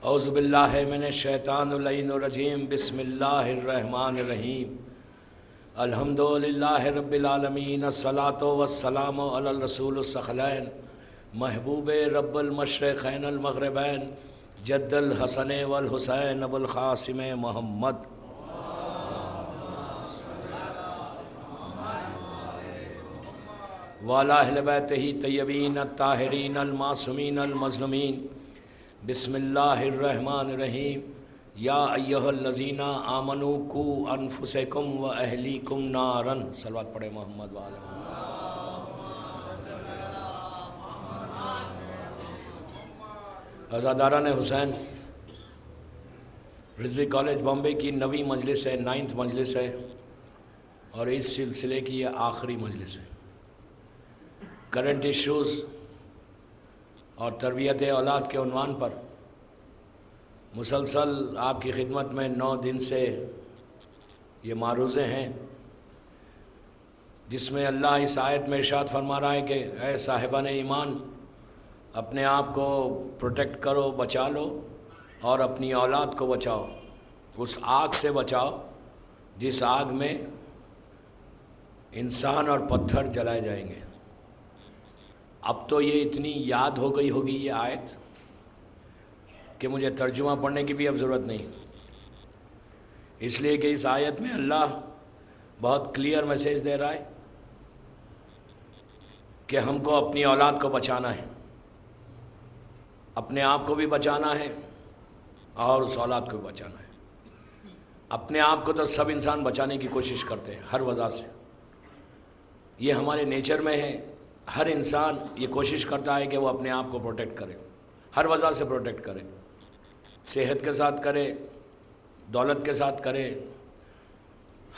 اعوذ باللہ من الشیطان اللعین الرجیم بسم اللہ الرحمن الرحیم الحمد للہ رب العالمین الصلاۃ والسلام علی الرسول الثقلین محبوب رب المشرقین المغربین جد الحسن والحسین ابو القاسم محمد وعلی اہل بیتہ طیبین الطاہرین المعصومین المظلومین بسم اللہ الرحمن الرحیم یا ایہا الذین آمنوا قوا انفسکم و اہلیکم نارا صلوات پڑھے محمد وعلی عزاداران حسین، رضوی کالج بامبے کی 9ویں مجلس ہے، 9th مجلس ہے اور اس سلسلے کی یہ آخری مجلس ہے۔ کرنٹ ایشوز اور تربیت اولاد کے عنوان پر مسلسل آپ کی خدمت میں 9 دن سے یہ معروضے ہیں، جس میں اللہ اس آیت میں ارشاد فرما رہا ہے کہ اے صاحبان ایمان، اپنے آپ کو پروٹیکٹ کرو، بچا لو اور اپنی اولاد کو بچاؤ، اس آگ سے بچاؤ جس آگ میں انسان اور پتھر جلائے جائیں گے۔ اب تو یہ اتنی یاد ہو گئی ہوگی یہ آیت کہ مجھے ترجمہ پڑھنے کی بھی اب ضرورت نہیں، اس لیے کہ اس آیت میں اللہ بہت کلیئر میسیج دے رہا ہے کہ ہم کو اپنی اولاد کو بچانا ہے، اپنے آپ کو بھی بچانا ہے اور اس اولاد کو بھی بچانا ہے۔ اپنے آپ کو تو سب انسان بچانے کی کوشش کرتے ہیں ہر وجہ سے، یہ ہمارے نیچر میں ہے۔ ہر انسان یہ کوشش کرتا ہے کہ وہ اپنے آپ کو پروٹیکٹ کرے، ہر وجہ سے پروٹیکٹ کرے، صحت کے ساتھ کرے، دولت کے ساتھ کرے،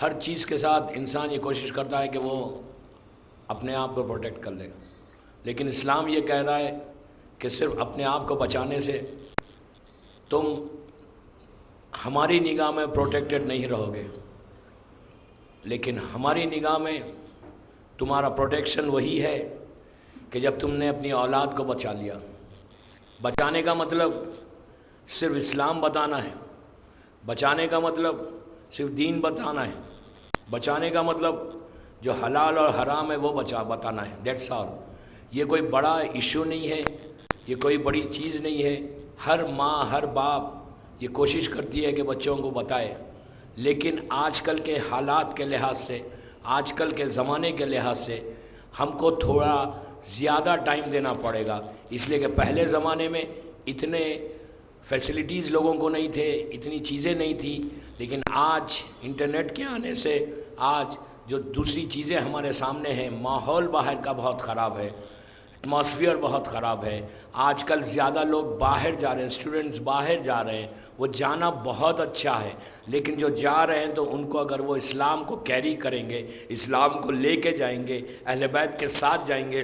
ہر چیز کے ساتھ انسان یہ کوشش کرتا ہے کہ وہ اپنے آپ کو پروٹیکٹ کر لے۔ لیکن اسلام یہ کہہ رہا ہے کہ صرف اپنے آپ کو بچانے سے تم ہماری نگاہ میں پروٹیکٹڈ نہیں رہو گے، لیکن ہماری نگاہ میں تمہارا پروٹیکشن وہی ہے کہ جب تم نے اپنی اولاد کو بچا لیا۔ بچانے کا مطلب صرف اسلام بتانا ہے، بچانے کا مطلب صرف دین بتانا ہے، بچانے کا مطلب جو حلال اور حرام ہے وہ بتانا ہے، دیٹس آل۔ یہ کوئی بڑا ایشو نہیں ہے، یہ کوئی بڑی چیز نہیں ہے۔ ہر ماں، ہر باپ یہ کوشش کرتی ہے کہ بچوں کو بتائے، لیکن آج کل کے حالات کے لحاظ سے، آج کل کے زمانے کے لحاظ سے ہم کو تھوڑا زیادہ ٹائم دینا پڑے گا، اس لیے کہ پہلے زمانے میں اتنے فیسلٹیز لوگوں کو نہیں تھے، اتنی چیزیں نہیں تھیں، لیکن آج انٹرنیٹ کے آنے سے آج جو دوسری چیزیں ہمارے سامنے ہیں، ماحول باہر کا بہت خراب ہے، ایٹماسفیئر بہت خراب ہے۔ آج کل زیادہ لوگ باہر جا رہے ہیں، اسٹوڈنٹس باہر جا رہے ہیں، وہ جانا بہت اچھا ہے، لیکن جو جا رہے ہیں تو ان کو اگر وہ اسلام کو کیری کریں گے، اسلام کو لے کے جائیں گے، اہل بیت کے ساتھ جائیں گے،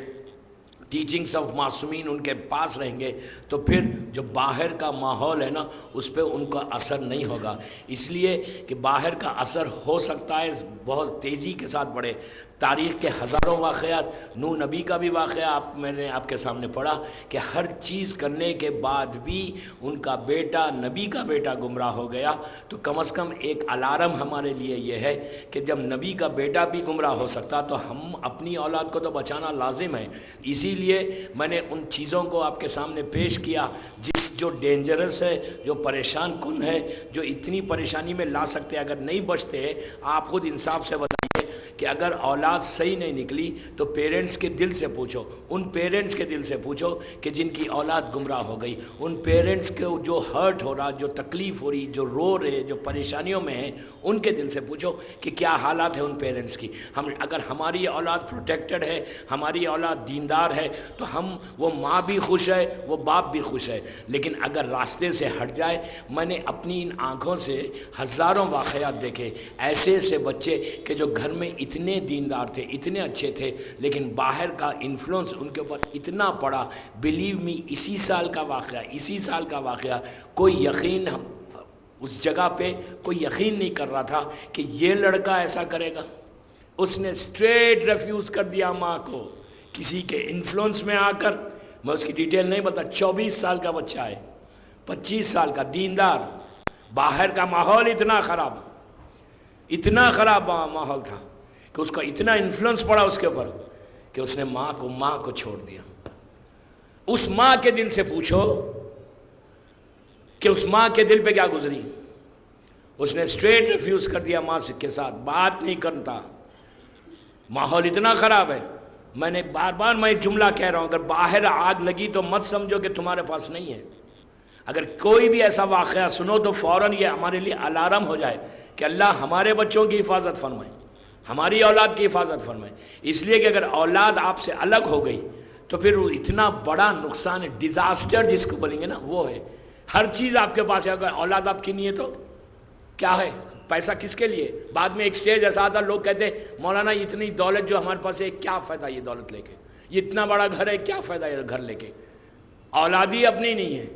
ٹیچنگز آف معصومین ان کے پاس رہیں گے، تو پھر جو باہر کا ماحول ہے نا اس پہ ان کا اثر نہیں ہوگا۔ اس لیے کہ باہر کا اثر ہو سکتا ہے بہت تیزی کے ساتھ بڑھے۔ تاریخ کے ہزاروں واقعات، نوح نبی کا بھی واقعہ میں نے آپ کے سامنے پڑھا کہ ہر چیز کرنے کے بعد بھی ان کا بیٹا، نبی کا بیٹا گمراہ ہو گیا، تو کم از کم ایک الارم ہمارے لیے یہ ہے کہ جب نبی کا بیٹا بھی گمراہ ہو سکتا تو ہم اپنی اولاد کو تو بچانا لازم ہے۔ اسی لیے میں نے ان چیزوں کو آپ کے سامنے پیش کیا جو ڈینجرس ہے، جو پریشان کن ہے، جو اتنی پریشانی میں لا سکتے۔ اگر نہیں بچتے، آپ خود انصاف سے بتائیے کہ اگر اولاد صحیح نہیں نکلی تو پیرنٹس کے دل سے پوچھو، ان پیرنٹس کے دل سے پوچھو کہ جن کی اولاد گمراہ ہو گئی، ان پیرنٹس کو جو ہرٹ ہو رہا، جو تکلیف ہو رہی، جو رو رہے، جو پریشانیوں میں ہیں، ان کے دل سے پوچھو کہ کیا حالات ہیں ان پیرنٹس کی۔ اگر ہماری اولاد پروٹیکٹڈ ہے، ہماری اولاد دیندار ہے، تو وہ ماں بھی خوش ہے، وہ باپ بھی خوش ہے۔ لیکن اگر راستے سے ہٹ جائے، میں نے اپنی ان آنکھوں سے ہزاروں واقعات دیکھے، ایسے ایسے بچے کہ جو گھر میں اتنے دیندار تھے، اتنے اچھے تھے، لیکن باہر کا انفلوئنس ان کے اوپر اتنا پڑا۔ بلیو می، اسی سال کا واقعہ کوئی یقین اس جگہ پہ کوئی یقین نہیں کر رہا تھا کہ یہ لڑکا ایسا کرے گا۔ اس نے اسٹریٹ ریفیوز کر دیا ماں کو، کسی کے انفلوئنس میں آ کر، میں اس کی ڈیٹیل نہیں بتا، 24 سال کا بچہ ہے، 25 سال کا دیندار، باہر کا ماحول اتنا خراب ماحول تھا کہ اس کا اتنا انفلوئنس پڑا اس کے اوپر کہ اس نے ماں کو چھوڑ دیا. اس ماں کے دل سے پوچھو کہ اس ماں کے دل پہ کیا گزری. اس نے اسٹریٹ ریفیوز کر دیا ماں کے ساتھ بات نہیں کرتا. ماحول اتنا خراب ہے. میں نے بار میں ایک جملہ کہہ رہا ہوں، اگر باہر آگ لگی تو مت سمجھو کہ تمہارے پاس نہیں ہے. اگر کوئی بھی ایسا واقعہ سنو تو فوراً یہ ہمارے لیے الارم ہو جائے کہ اللہ ہمارے بچوں کی حفاظت فرمائے، ہماری اولاد کی حفاظت فرمائے. اس لیے کہ اگر اولاد آپ سے الگ ہو گئی تو پھر اتنا بڑا نقصان ہے، ڈیزاسٹر جس کو بولیں گے نا وہ ہے. ہر چیز آپ کے پاس ہے، اگر اولاد آپ کی نہیں ہے تو کیا ہے؟ پیسہ کس کے لیے؟ بعد میں ایک سٹیج ایسا آتا لوگ کہتے ہیں مولانا اتنی دولت جو ہمارے پاس ہے کیا فائدہ یہ دولت لے کے، یہ اتنا بڑا گھر ہے کیا فائدہ یہ گھر لے کے، اولاد ہی اپنی نہیں ہے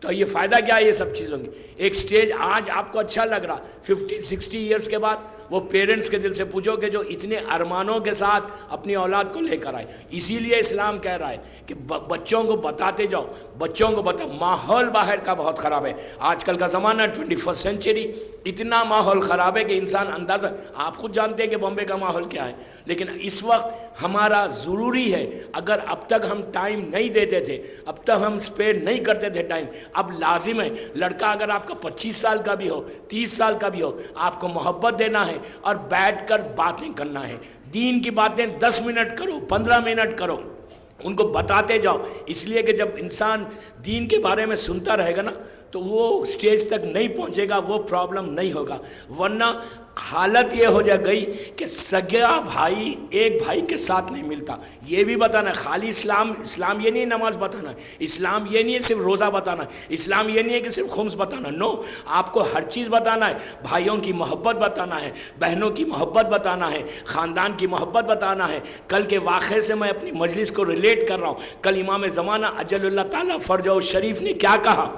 تو یہ فائدہ کیا ہے یہ سب چیزوں کی. ایک سٹیج آج آپ کو اچھا لگ رہا، 50-60 ایئرس کے بعد وہ پیرنٹس کے دل سے پوچھو کہ جو اتنے ارمانوں کے ساتھ اپنی اولاد کو لے کر آئے. اسی لیے اسلام کہہ رہا ہے کہ بچوں کو بتاتے جاؤ، بچوں کو ماحول باہر کا بہت خراب ہے. آج کل کا زمانہ 21 سینچری اتنا ماحول خراب ہے کہ انسان اندازہ، آپ خود جانتے ہیں کہ بمبے کا ماحول کیا ہے. لیکن اس وقت ہمارا ضروری ہے، اگر اب تک ہم ٹائم نہیں دیتے تھے، اب تک ہم اسپینڈ نہیں کرتے تھے ٹائم، اب لازم ہے. لڑکا اگر آپ کا 25 سال کا بھی ہو، 30 سال کا بھی ہو، آپ کو محبت دینا ہے اور بیٹھ کر باتیں کرنا ہے. دین کی باتیں 10 منٹ کرو، 15 منٹ کرو، ان کو بتاتے جاؤ. اس لیے کہ جب انسان دین کے بارے میں سنتا رہے گا نا تو وہ سٹیج تک نہیں پہنچے گا، وہ پرابلم نہیں ہوگا. ورنہ حالت یہ ہو جائے گئی کہ سگا بھائی ایک بھائی کے ساتھ نہیں ملتا. یہ بھی بتانا ہے خالی اسلام یہ نہیں ہے نماز بتانا، اسلام یہ نہیں ہے صرف روزہ بتانا، اسلام یہ نہیں ہے کہ صرف خمس بتانا. نو، آپ کو ہر چیز بتانا ہے. بھائیوں کی محبت بتانا ہے، بہنوں کی محبت بتانا ہے، خاندان کی محبت بتانا ہے. کل کے واقعے سے میں اپنی مجلس کو ریلیٹ کر رہا ہوں. کل امام زمانہ اجل اللہ تعالیٰ فرجہ شریف نے کیا کہا؟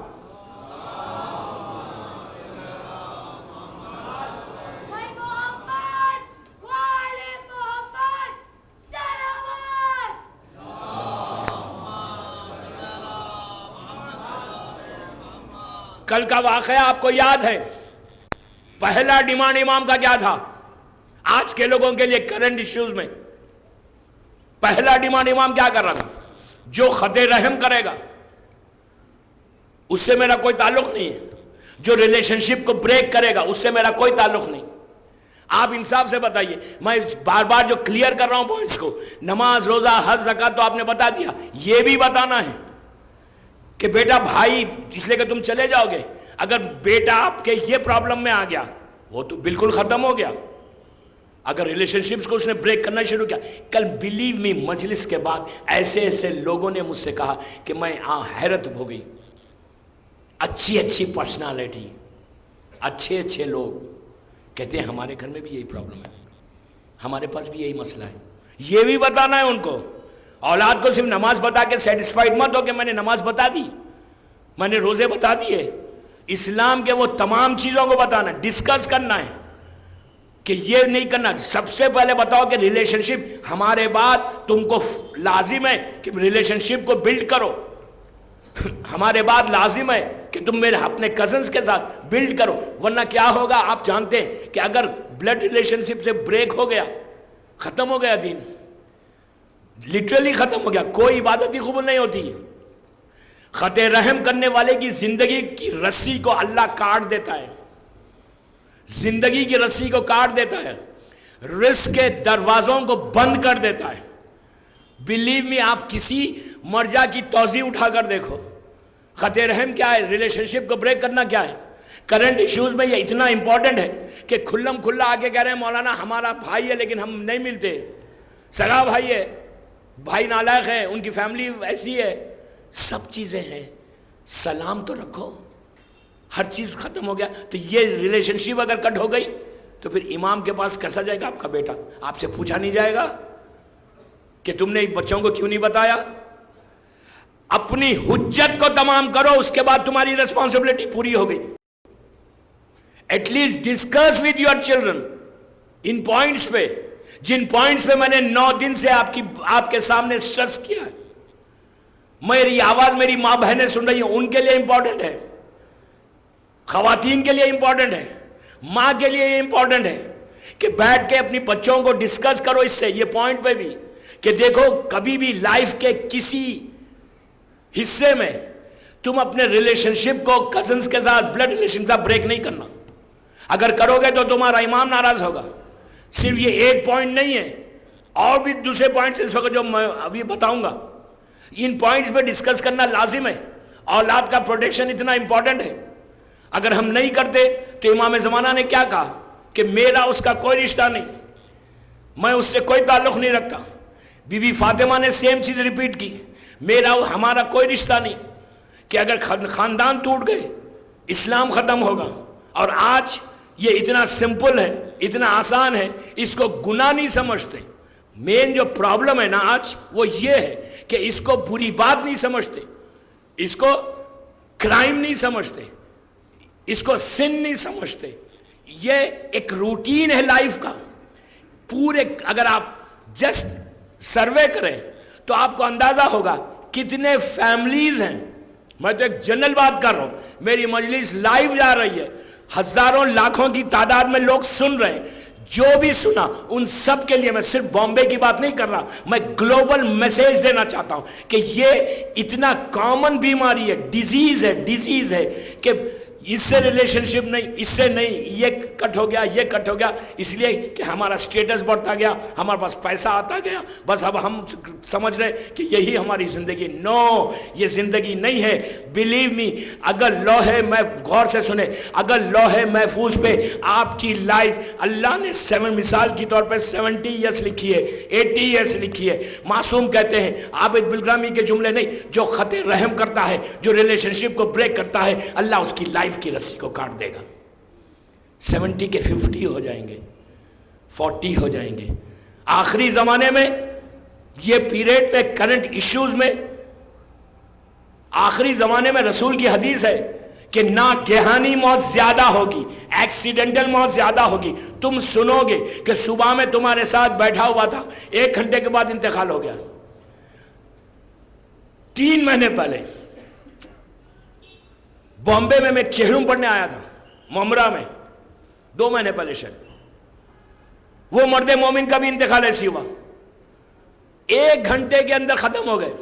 کل کا واقعہ آپ کو یاد ہے. پہلا ڈیمانڈ امام کا کیا تھا؟ آج کے لوگوں کے لیے کرنٹ ایشوز میں پہلا ڈیمانڈ امام کیا کر رہا تھا؟ جو خط رحم کرے گا اس سے میرا کوئی تعلق نہیں ہے، جو ریلیشن شپ کو بریک کرے گا اس سے میرا کوئی تعلق نہیں. آپ انصاف سے بتائیے. میں بار بار جو کلیئر کر رہا ہوں پوائنٹس کو، نماز، روزہ، حج، زکوٰۃ تو آپ نے بتا دیا. یہ بھی بتانا ہے کہ بیٹا بھائی اس لیے کہ تم چلے جاؤ گے، اگر بیٹا آپ کے یہ پرابلم میں آ گیا وہ تو بالکل ختم ہو گیا. اگر ریلیشن شپس کو اس نے بریک کرنا شروع کیا. کل بلیو می مجلس کے بعد ایسے لوگوں نے مجھ سے کہا کہ میں حیرت ہو گئی. اچھی پرسنالٹی، اچھے لوگ کہتے ہیں ہمارے گھر میں بھی یہی پرابلم ہے، ہمارے پاس بھی یہی مسئلہ ہے. یہ بھی بتانا ہے ان کو. اولاد کو صرف نماز بتا کے سیٹسفائیڈ مت ہو کہ میں نے نماز بتا دی، میں نے روزے بتا دیے. اسلام کے وہ تمام چیزوں کو بتانا، ڈسکس کرنا ہے کہ یہ نہیں کرنا. سب سے پہلے بتاؤ کہ ریلیشن شپ ہمارے بعد تم کو لازم ہے کہ ریلیشن شپ کو بلڈ کرو. ہمارے بعد لازم ہے کہ تم میرے اپنے کزنز کے ساتھ بلڈ کرو. ورنہ کیا ہوگا آپ جانتے ہیں کہ اگر بلڈ ریلیشن شپ سے بریک ہو گیا، ختم ہو گیا دین، لٹرلی ختم ہو گیا. کوئی عبادت ہی قبول نہیں ہوتی. خط رحم کرنے والے کی زندگی کی رسی کو اللہ کاٹ دیتا ہے، زندگی کی رسی کو کاٹ دیتا ہے، رزق کے دروازوں کو بند کر دیتا ہے. بلیو می، آپ کسی مرجع کی توضیح اٹھا کر دیکھو. خط رحم کیا ہے؟ ریلیشن شپ کو بریک کرنا کیا ہے؟ کرنٹ ایشوز میں یہ اتنا امپورٹنٹ ہے کہ کھلم کھلا آگے کہہ رہے ہیں مولانا ہمارا بھائی ہے لیکن ہم نہیں ملتے، سگا بھائی ہے، بھائی نالائق ہے، ان کی فیملی ایسی ہے، سب چیزیں ہیں. سلام تو رکھو. ہر چیز ختم ہو گیا تو یہ ریلیشن شپ اگر کٹ ہو گئی تو پھر امام کے پاس کیسا جائے گا آپ کا بیٹا؟ آپ سے پوچھا نہیں جائے گا کہ تم نے بچوں کو کیوں نہیں بتایا؟ اپنی حجت کو تمام کرو، اس کے بعد تمہاری ریسپانسبلٹی پوری ہو گئی. At least discuss with your children ان پوائنٹس پہ، جن پوائنٹس پہ میں نے 9 دن سے آپ کے سامنے اسٹریس کیا ہے. میری آواز میری ماں بہنیں سن رہی ہیں، ان کے لیے امپورٹنٹ ہے. خواتین کے لیے امپورٹنٹ ہے, ماں کے لیے یہ امپورٹنٹ ہے کہ بیٹھ کے اپنی بچوں کو ڈسکس کرو اس سے, یہ پوائنٹ پہ بھی کہ دیکھو کبھی بھی لائف کے کسی حصے میں تم اپنے ریلیشن شپ کو کزنس کے ساتھ, بلڈ ریلیشن کے ساتھ بریک نہیں کرنا. اگر کرو گے تو تمہارا امام ناراض ہوگا. صرف یہ ایک پوائنٹ نہیں ہے, اور بھی دوسرے پوائنٹس اس وقت جو میں ابھی بتاؤں گا, ان پوائنٹس پہ ڈسکس کرنا لازم ہے. اولاد کا پروٹیکشن اتنا امپورٹنٹ ہے. اگر ہم نہیں کرتے تو امام زمانہ نے کیا کہا کہ میرا اس کا کوئی رشتہ نہیں, میں اس سے کوئی تعلق نہیں رکھتا. بی بی فاطمہ نے سیم چیز ریپیٹ کی, ہمارا کوئی رشتہ نہیں, کہ اگر خاندان ٹوٹ گئے اسلام ختم ہوگا. اور آج یہ اتنا سمپل ہے, اتنا آسان ہے, اس کو گناہ نہیں سمجھتے. مین جو پرابلم ہے نا آج وہ یہ ہے کہ اس کو بری بات نہیں سمجھتے, اس کو کرائم نہیں سمجھتے, اس کو سن نہیں سمجھتے. یہ ایک روٹین ہے لائف کا. پورے اگر آپ جسٹ سروے کریں تو آپ کو اندازہ ہوگا کتنے فیملیز ہیں. میں تو ایک جنرل بات کر رہا ہوں, میری مجلس لائیو جا رہی ہے, ہزاروں لاکھوں کی تعداد میں لوگ سن رہے ہیں. جو بھی سنا ان سب کے لیے, میں صرف بامبے کی بات نہیں کر رہا, میں گلوبل میسیج دینا چاہتا ہوں کہ یہ اتنا کامن بیماری ہے, ڈیزیز ہے کہ اس سے ریلیشن شپ نہیں, اس سے نہیں, یہ کٹ ہو گیا, یہ کٹ ہو گیا, اس لیے کہ ہمارا سٹیٹس بڑھتا گیا, ہمارے پاس پیسہ آتا گیا, بس اب ہم سمجھ رہے کہ یہی ہماری زندگی. نو, یہ زندگی نہیں ہے. بلیو می, اگر لوہے میں غور سے سنیں, اگر لوہے محفوظ پہ آپ کی لائف, اللہ نے 7 مثال کی طور پہ 70 ایئرس لکھی ہے, 80 ایئرس لکھی ہے. معصوم کہتے ہیں, عابد بالگرامی کے جملے نہیں, جو خط رحم کرتا ہے, جو ریلیشن شپ کو بریک کرتا ہے, اللہ اس کی لائف کی رسی کو کاٹ دے گا. 70 کے 50 ہو جائیں گے, 40 ہو جائیں گے. آخری زمانے میں یہ پیریڈ میں, کرنٹ ایشوز میں, آخری زمانے میں رسول کی حدیث ہے کہ ناگہانی موت زیادہ ہوگی, ایکسیڈنٹل موت زیادہ ہوگی. تم سنو گے کہ صبح میں تمہارے ساتھ بیٹھا ہوا تھا, 1 گھنٹے کے بعد انتقال ہو گیا. 3 مہینے پہلے بامبے میں ایک چہلم پڑھنے آیا تھا, ممرہ میں, 2 مہینے پہلے شاید. وہ مرد مومن کا بھی انتقال ایسی ہوا, 1 گھنٹے کے اندر ختم ہو گئے.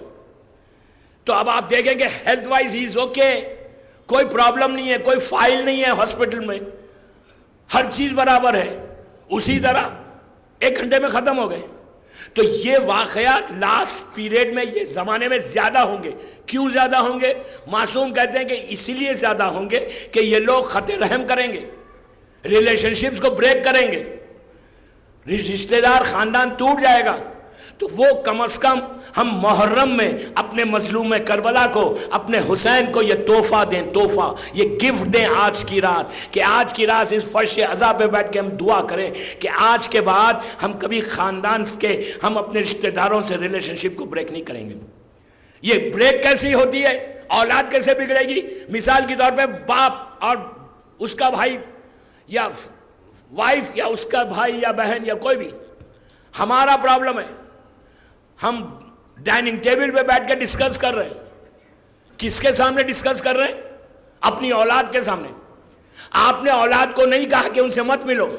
تو اب آپ دیکھیں کہ health wise he is okay, کوئی پرابلم نہیں ہے, کوئی فائل نہیں ہے ہاسپٹل میں, ہر چیز برابر ہے. اسی طرح 1 گھنٹے میں ختم ہو گئے. تو یہ واقعات لاسٹ پیریڈ میں, یہ زمانے میں زیادہ ہوں گے. کیوں زیادہ ہوں گے؟ معصوم کہتے ہیں کہ اسی لیے زیادہ ہوں گے کہ یہ لوگ خط رحم کریں گے, ریلیشن شپس کو بریک کریں گے, رشتہ دار خاندان ٹوٹ جائے گا. تو وہ کم از کم ہم محرم میں اپنے مظلوم کربلا کو, اپنے حسین کو یہ تحفہ دیں, تحفہ, یہ گفٹ دیں آج کی رات, کہ آج کی رات اس فرش عزا پہ بیٹھ کے ہم دعا کریں کہ آج کے بعد ہم کبھی خاندان کے, ہم اپنے رشتہ داروں سے ریلیشن شپ کو بریک نہیں کریں گے. یہ بریک کیسی ہوتی ہے, اولاد کیسے بگڑے گی؟ مثال کے طور پہ باپ اور اس کا بھائی یا وائف یا اس کا بھائی یا بہن یا کوئی بھی, ہمارا پرابلم ہے, ہم ڈائننگ ٹیبل پہ بیٹھ کے ڈسکس کر رہے ہیں. کس کے سامنے ڈسکس کر رہے ہیں؟ اپنی اولاد کے سامنے. آپ نے اولاد کو نہیں کہا کہ ان سے مت ملو,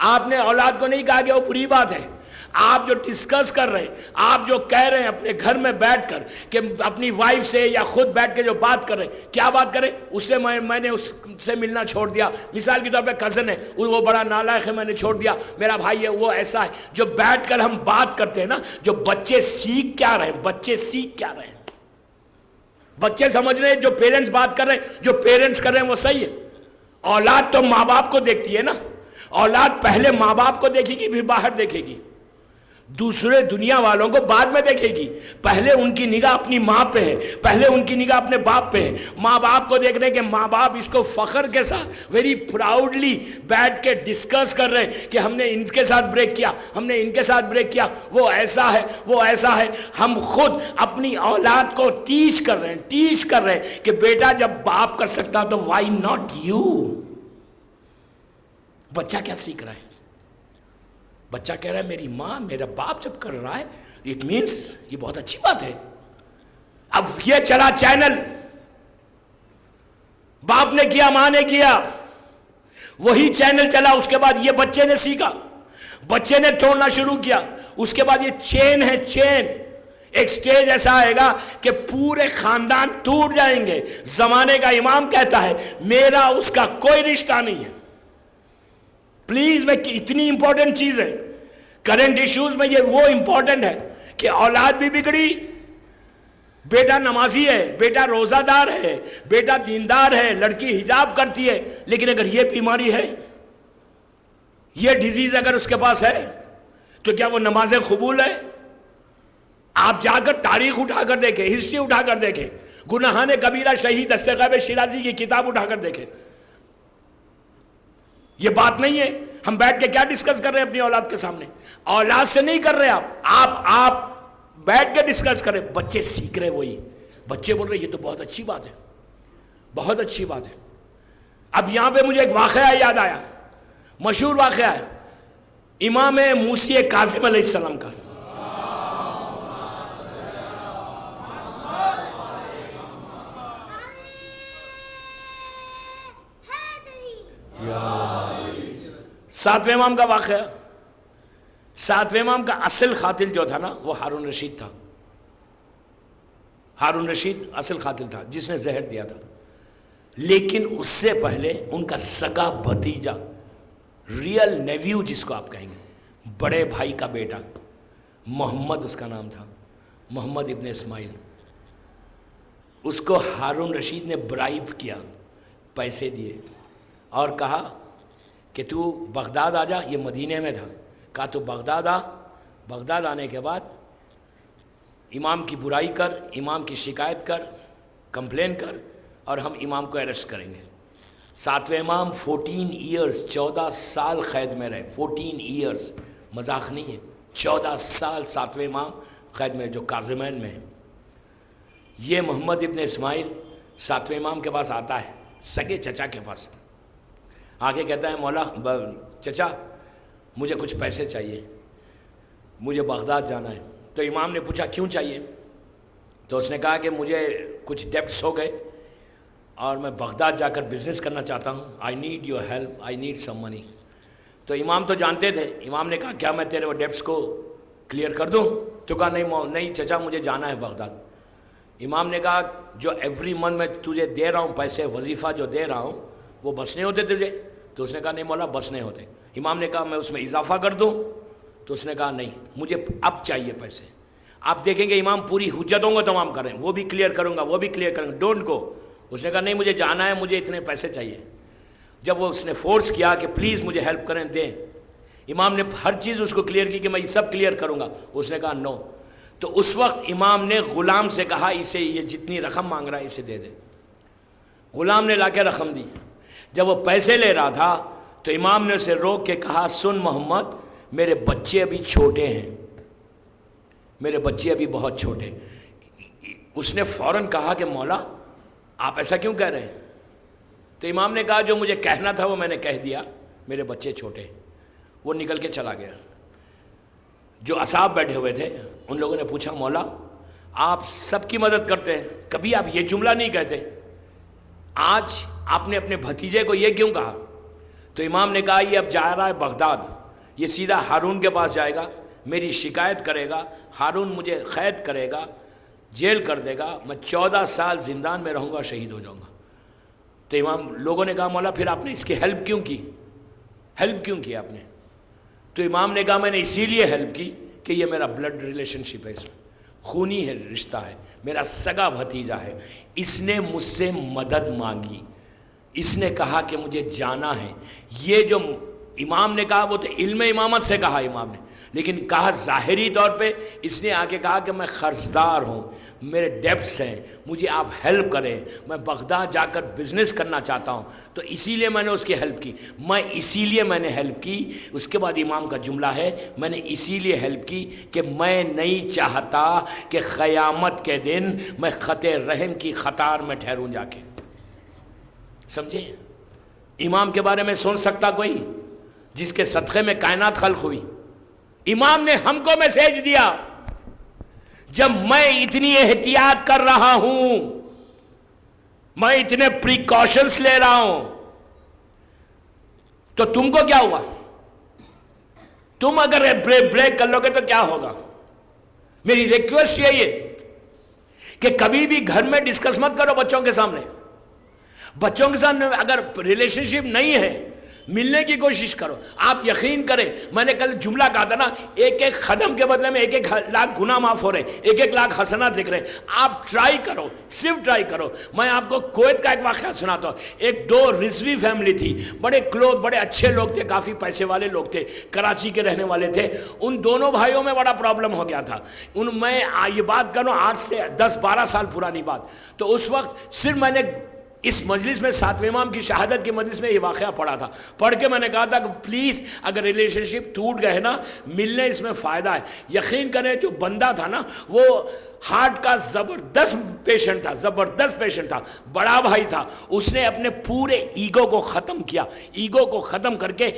آپ نے اولاد کو نہیں کہا کہ وہ بری بات ہے. آپ جو ڈسکس کر رہے ہیں, آپ جو کہہ رہے ہیں اپنے گھر میں بیٹھ کر کہ اپنی وائف سے یا خود بیٹھ کے جو بات کر رہے ہیں, کیا بات کریں؟ اس سے میں نے اس سے ملنا چھوڑ دیا. مثال کے طور پہ کزن ہے, وہ بڑا نالائق ہے, میں نے چھوڑ دیا. میرا بھائی ہے, وہ ایسا ہے. جو بیٹھ کر ہم بات کرتے ہیں نا, جو بچے سیکھ کیا رہے ہیں, بچے سیکھ کیا رہے ہیں, بچے سمجھ رہے ہیں جو پیرنٹس بات کر رہے ہیں, جو پیرنٹس کر رہے ہیں وہ صحیح ہے. اولاد تو ماں باپ کو دیکھتی ہے نا, اولاد پہلے ماں باپ کو دیکھے گی, پھر باہر دیکھے گی, دوسرے دنیا والوں کو بعد میں دیکھے گی. پہلے ان کی نگاہ اپنی ماں پہ ہے, پہلے ان کی نگاہ اپنے باپ پہ ہے. ماں باپ کو دیکھ رہے کہ ماں باپ اس کو فخر کے ساتھ ویری پراؤڈلی بیٹھ کے ڈسکس کر رہے ہیں کہ ہم نے ان کے ساتھ بریک کیا, ہم نے ان کے ساتھ بریک کیا, وہ ایسا ہے, وہ ایسا ہے. ہم خود اپنی اولاد کو ٹیچ کر رہے ہیں کہ بیٹا جب باپ کر سکتا تو وائی ناٹ یو. بچہ کیا سیکھ رہا ہے؟ بچہ کہہ رہا ہے میری ماں, میرا باپ جب کر رہا ہے, اٹ مینس یہ بہت اچھی بات ہے. اب یہ چلا چینل, باپ نے کیا، ماں نے کیا، وہی چینل چلا، اس کے بعد یہ بچے نے سیکھا، بچے نے توڑنا شروع کیا، اس کے بعد یہ چین ہے، چین. ایک سٹیج ایسا آئے گا کہ پورے خاندان ٹوٹ جائیں گے. زمانے کا امام کہتا ہے میرا اس کا کوئی رشتہ نہیں ہے. پلیز، میں اتنی امپورٹنٹ چیز ہے کرنٹ ایشوز میں، یہ وہ امپورٹنٹ ہے کہ اولاد بھی بگڑی، بیٹا نمازی ہے، بیٹا روزہ دار ہے، بیٹا دیندار ہے، لڑکی حجاب کرتی ہے، لیکن اگر یہ بیماری ہے، یہ ڈیزیز اگر اس کے پاس ہے، تو کیا وہ نمازیں قبول ہے؟ آپ جا کر تاریخ اٹھا کر دیکھیں، ہسٹری اٹھا کر دیکھیں، گناہان کبیرہ شہید دستغیب شیرازی کی کتاب اٹھا کر دیکھیں. یہ بات نہیں ہے ہم بیٹھ کے کیا ڈسکس کر رہے ہیں اپنی اولاد کے سامنے. اولاد سے نہیں کر رہے آپ بیٹھ کے ڈسکس کریں. بچے سیکھ رہے، وہی بچے بول رہے یہ تو بہت اچھی بات ہے، بہت اچھی بات ہے. اب یہاں پہ مجھے ایک واقعہ یاد آیا، مشہور واقعہ ہے امام موسی کاظم علیہ السلام کا. ساتویں امام کا واقعہ. ساتویں امام کا اصل قاتل جو تھا نا، وہ ہارون رشید تھا. ہارون رشید اصل قاتل تھا جس نے زہر دیا تھا. لیکن اس سے پہلے ان کا سگا بھتیجا، ریئل نیویو جس کو آپ کہیں گے، بڑے بھائی کا بیٹا، محمد اس کا نام تھا، محمد ابن اسماعیل. اس کو ہارون رشید نے برائب کیا، پیسے دیے اور کہا کہ تو بغداد آ جا. یہ مدینے میں تھا. کہا تو بغداد آ، بغداد آنے کے بعد امام کی برائی کر، امام کی شکایت کر، کمپلین کر، اور ہم امام کو اریسٹ کریں گے. ساتویں امام 14 ایئرز 14 سال قید میں رہے. 14 ایئرز مذاق نہیں ہے، 14 سال ساتویں امام قید میں، جو کاظمین میں ہے. یہ محمد ابن اسماعیل ساتویں امام کے پاس آتا ہے، سگے چچا کے پاس. آگے کہتا ہے مولا چچا مجھے کچھ پیسے چاہیے، مجھے بغداد جانا ہے. تو امام نے پوچھا کیوں چاہیے؟ تو اس نے کہا کہ مجھے کچھ ڈیپٹس ہو گئے اور میں بغداد جا کر بزنس کرنا چاہتا ہوں. I need your help, I need some money. تو امام تو جانتے تھے. امام نے کہا کیا میں تیرے وہ ڈیپٹس کو کلیئر کر دوں؟ تو کہا نہیں چچا مجھے جانا ہے بغداد. امام نے کہا جو ایوری منتھ میں تجھے دے رہا ہوں پیسے، وظیفہ جو دے رہا ہوں، وہ بس نہیں ہوتے تجھے؟ تو اس نے کہا نہیں مولا بس نہیں ہوتے. امام نے کہا میں اس میں اضافہ کر دوں؟ تو اس نے کہا نہیں مجھے اب چاہیے پیسے. آپ دیکھیں گے امام پوری حجتوں کو تمام کریں، وہ بھی کلیئر کروں گا، وہ بھی کلیئر کروں گا، ڈونٹ گو. اس نے کہا نہیں مجھے جانا ہے، مجھے اتنے پیسے چاہیے. جب وہ اس نے فورس کیا کہ پلیز مجھے ہیلپ کریں، دیں، امام نے ہر چیز اس کو کلیئر کی کہ میں یہ سب کلیئر کروں گا. اس نے کہا نو. تو اس وقت امام نے غلام سے کہا اسے یہ جتنی رقم مانگ رہا ہے اسے دے دے. غلام نے لا کے رقم دی. جب وہ پیسے لے رہا تھا تو امام نے اسے روک کے کہا سن محمد، میرے بچے ابھی چھوٹے ہیں، میرے بچے ابھی بہت چھوٹے. اس نے فوراً کہا کہ مولا آپ ایسا کیوں کہہ رہے ہیں؟ تو امام نے کہا جو مجھے کہنا تھا وہ میں نے کہہ دیا، میرے بچے چھوٹے. وہ نکل کے چلا گیا. جو اصحاب بیٹھے ہوئے تھے ان لوگوں نے پوچھا مولا آپ سب کی مدد کرتے ہیں، کبھی آپ یہ جملہ نہیں کہتے، آج آپ نے اپنے بھتیجے کو یہ کیوں کہا؟ تو امام نے کہا یہ اب جا رہا ہے بغداد، یہ سیدھا ہارون کے پاس جائے گا، میری شکایت کرے گا، ہارون مجھے قید کرے گا، جیل کر دے گا، میں 14 سال زندان میں رہوں گا، شہید ہو جاؤں گا. تو امام لوگوں نے کہا مولا پھر آپ نے اس کی ہیلپ کیوں کی؟ ہیلپ کیوں کی آپ نے؟ تو امام نے کہا میں نے اسی لیے ہیلپ کی کہ یہ میرا بلڈ ریلیشن شپ ہے، اس میں خونی ہے، رشتہ ہے، میرا سگا بھتیجا ہے، اس نے مجھ سے مدد مانگی، اس نے کہا کہ مجھے جانا ہے. یہ جو امام نے کہا وہ تو علم امامت سے کہا امام نے، لیکن کہا ظاہری طور پہ اس نے آ کے کہا کہ میں قرضدار ہوں، میرے ڈیپٹس ہیں، مجھے آپ ہیلپ کریں، میں بغداد جا کر بزنس کرنا چاہتا ہوں. تو اسی لیے میں نے اس کی ہیلپ کی، اسی لیے میں نے ہیلپ کی. اس کے بعد امام کا جملہ ہے میں نے اسی لیے ہیلپ کی کہ میں نہیں چاہتا کہ قیامت کے دن میں خط رحم کی قطار میں ٹھہروں جا کے. سمجھے؟ امام کے بارے میں سن سکتا کوئی جس کے صدقے میں کائنات خلق ہوئی؟ امام نے ہم کو میسج دیا جب میں اتنی احتیاط کر رہا ہوں میں اتنے پریکاشنز لے رہا ہوں، تو تم کو کیا ہوا؟ تم اگر بریک کر لو گے تو کیا ہوگا؟ میری ریکویسٹ یہی ہے کہ کبھی بھی گھر میں ڈسکس مت کرو بچوں کے سامنے. بچوں کے سامنے اگر ریلیشن شپ نہیں ہے، ملنے کی کوشش کرو. آپ یقین کریں، میں نے کل جملہ کہا تھا نا، ایک ایک قدم کے بدلے میں 1,00,000 گناہ معاف ہو رہے، 1,00,000 حسنات لکھ رہے. آپ ٹرائی کرو، صرف ٹرائی کرو. میں آپ کو کویت کا ایک واقعہ سناتا ہوں. ایک 2 رضوی فیملی تھی، بڑے کلوز، بڑے اچھے لوگ تھے، کافی پیسے والے لوگ تھے، کراچی کے رہنے والے تھے. ان دونوں بھائیوں میں بڑا پرابلم ہو گیا تھا. میں یہ بات کروں آج سے 10-12 سال پرانی بات. تو اس وقت صرف میں نے اس مجلس میں 7ویں امام کی شہادت کی مجلس میں یہ واقعہ پڑھا تھا. پڑھ کے میں نے کہا تھا کہ پلیز اگر ریلیشن شپ ٹوٹ گئے نا، ملنے اس میں فائدہ ہے. یقین کریں جو بندہ تھا نا، وہ ہارٹ کا زبردست پیشنٹ تھا، بڑا بھائی تھا. اس نے اپنے پورے ایگو کو ختم کیا، ایگو کو ختم کر کے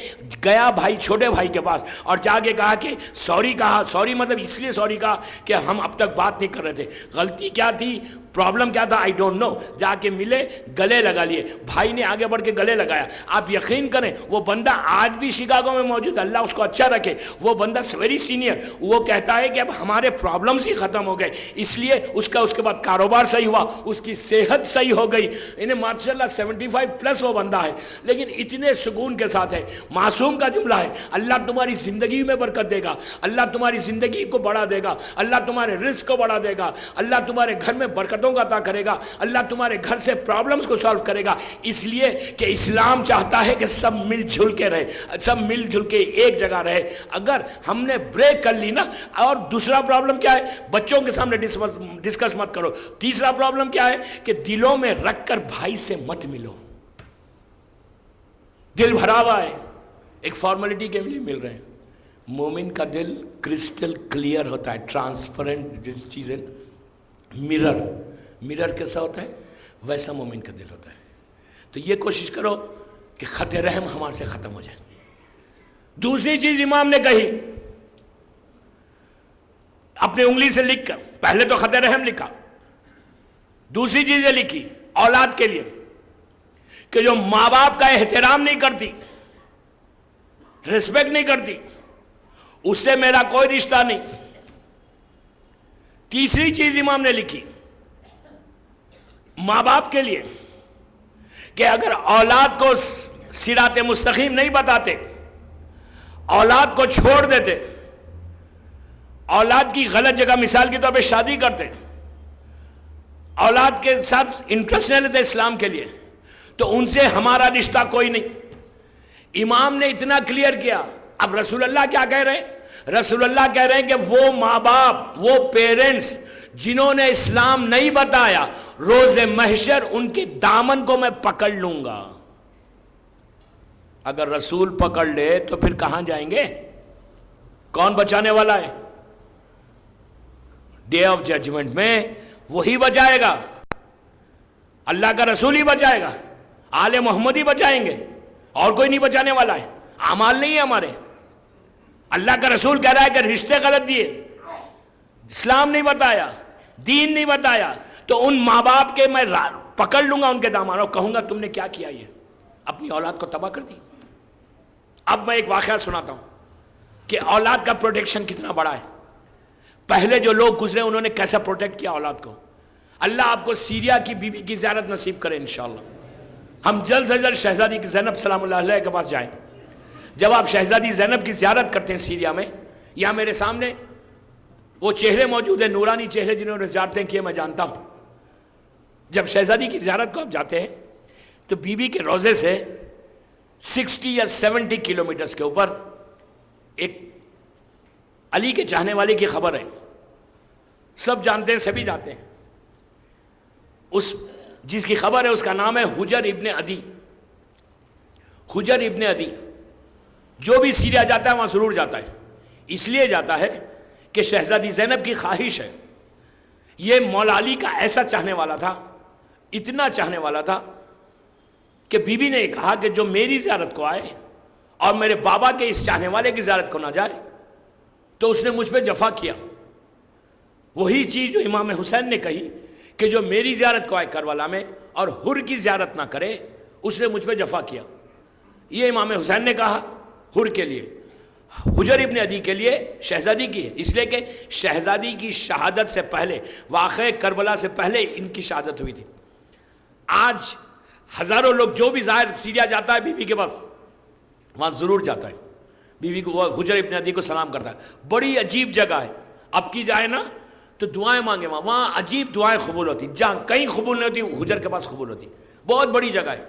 گیا بھائی چھوٹے بھائی کے پاس اور جا کے کہا کہ سوری مطلب اس لیے سوری کہا کہ ہم اب تک بات نہیں کر رہے تھے، غلطی کیا تھی، پرابلم کیا تھا، آئی ڈونٹ نو. جا کے ملے، گلے لگا لیے. بھائی نے آگے بڑھ کے گلے لگایا. آپ یقین کریں وہ بندہ آج بھی شکاگو میں موجود ہے، اللہ اس کو اچھا رکھے. وہ بندہ ویری سینئر، وہ کہتا ہے کہ اب ہمارے پرابلمز ہی ختم ہو گئے، اس لیے اس کے بعد کاروبار صحیح ہوا، اس کی صحت صحیح ہو گئی. انہیں ماشاءاللہ 75+ وہ بندہ ہے، لیکن اتنے سکون کے ساتھ ہے. معصوم کا جملہ ہے، اللہ تمہاری زندگی میں برکت دے گا، اللہ تمہاری زندگی کو بڑھا دے گا، اللہ تمہارے رزق کو بڑھا دے گا، اللہ تمہارے گھر میں برکتوں کا عطا کرے گا، اللہ تمہارے گھر سے پرابلمز کو سالو کرے گا. اس لیے کہ اسلام چاہتا ہے کہ سب مل جل کے رہے، سب مل جل کے ایک جگہ رہے. اگر ہم نے بریک کر لی نا، اور دوسرا پرابلم کیا ہے؟ بچوں کے سامنے ڈسکس مت کرو. تیسرا پرابلم کیا ہے کہ دلوں میں رکھ کر بھائی سے مت ملو. دل بھرا ہوا ہے، ایک فارمیلٹی کے لیے مل رہے ہیں. مومن کا دل کرسٹل کلیئر ہوتا ہے، ٹرانسپیرنٹ. جس چیزیں مرر کیسا ہوتا ہے، ویسا مومن کا دل ہوتا ہے. تو یہ کوشش کرو کہ خط رحم ہمارے سے ختم ہو جائے. دوسری چیز امام نے کہی، اپنی انگلی سے لکھ کر، پہلے تو خط رحم لکھا، دوسری چیز یہ لکھی اولاد کے لیے کہ جو ماں باپ کا احترام نہیں کرتی، ریسپیکٹ نہیں کرتی، اس سے میرا کوئی رشتہ نہیں. تیسری چیز امام نے لکھی ماں باپ کے لیے کہ اگر اولاد کو صراط مستقیم نہیں بتاتے، اولاد کو چھوڑ دیتے، اولاد کی غلط جگہ مثال کے طور پہ شادی کرتے، اولاد کے ساتھ انٹرسٹ نہیں لیتے اسلام کے لیے، تو ان سے ہمارا رشتہ کوئی نہیں. امام نے اتنا کلیئر کیا. اب رسول اللہ کیا کہہ رہے ہیں؟ رسول اللہ کہہ رہے ہیں کہ وہ ماں باپ، وہ پیرنٹس جنہوں نے اسلام نہیں بتایا، روز محشر ان کے دامن کو میں پکڑ لوں گا. اگر رسول پکڑ لے تو پھر کہاں جائیں گے؟ کون بچانے والا ہے؟ ڈے آف ججمنٹ میں وہی بچائے گا، اللہ کا رسول ہی بچائے گا، آل محمد ہی بچائیں گے، اور کوئی نہیں بچانے والا ہے. اعمال نہیں ہے ہمارے. اللہ کا رسول کہہ رہا ہے کہ رشتے غلط دیے، اسلام نہیں بتایا، دین نہیں بتایا، تو ان ماں باپ کے میں پکڑ لوں گا ان کے دامن اور کہوں گا تم نے کیا کیا، یہ اپنی اولاد کو تباہ کر دی. اب میں ایک واقعہ سناتا ہوں کہ اولاد کا پروٹیکشن کتنا بڑا ہے. پہلے جو لوگ گزرے انہوں نے کیسا پروٹیکٹ کیا اولاد کو. اللہ آپ کو سیریا کی بی بی کی زیارت نصیب کرے انشاءاللہ. ہم جلد سے جلد شہزادی کی زینب سلام اللہ علیہ کے پاس جائیں. جب آپ شہزادی زینب کی زیارت کرتے ہیں سیریا میں، یہاں میرے سامنے وہ چہرے موجود ہیں، نورانی چہرے جنہوں نے زیارتیں کیے، میں جانتا ہوں. جب شہزادی کی زیارت کو آپ جاتے ہیں تو بی بی کے روضے سے 60 یا 70 کلومیٹرز کے اوپر ایک علی کے چاہنے والے کی خبر ہے. سب جانتے ہیں، سبھی جاتے ہیں. اس جس کی خبر ہے اس کا نام ہے حجر ابن عدی. حجر ابن عدی جو بھی سیریا جاتا ہے وہاں ضرور جاتا ہے. اس لیے جاتا ہے کہ شہزادی زینب کی خواہش ہے. یہ مولا علی کا ایسا چاہنے والا تھا، اتنا چاہنے والا تھا کہ بی بی نے کہا کہ جو میری زیارت کو آئے اور میرے بابا کے اس چاہنے والے کی زیارت کو نہ جائے، تو اس نے مجھ پہ جفا کیا. وہی چیز جو امام حسین نے کہی کہ جو میری زیارت کو آئے کربلا میں اور حر کی زیارت نہ کرے اس نے مجھ پہ جفا کیا. یہ امام حسین نے کہا حر کے لیے. حجر ابن عدی کے لیے شہزادی کی ہے، اس لیے کہ شہزادی کی شہادت سے پہلے، واقعہ کربلا سے پہلے ان کی شہادت ہوئی تھی. آج ہزاروں لوگ جو بھی ظاہر سیریا جاتا ہے بیوی کے پاس وہاں ضرور جاتا ہے، بیوی کو حجر ابن عدی کو سلام کرتا ہے. بڑی عجیب جگہ ہے، اب کی جائے نا تو دعائیں مانگے وہاں عجیب دعائیں قبول ہوتی، جہاں کہیں قبول نہیں ہوتی حجر کے پاس قبول ہوتی. بہت بڑی جگہ ہے،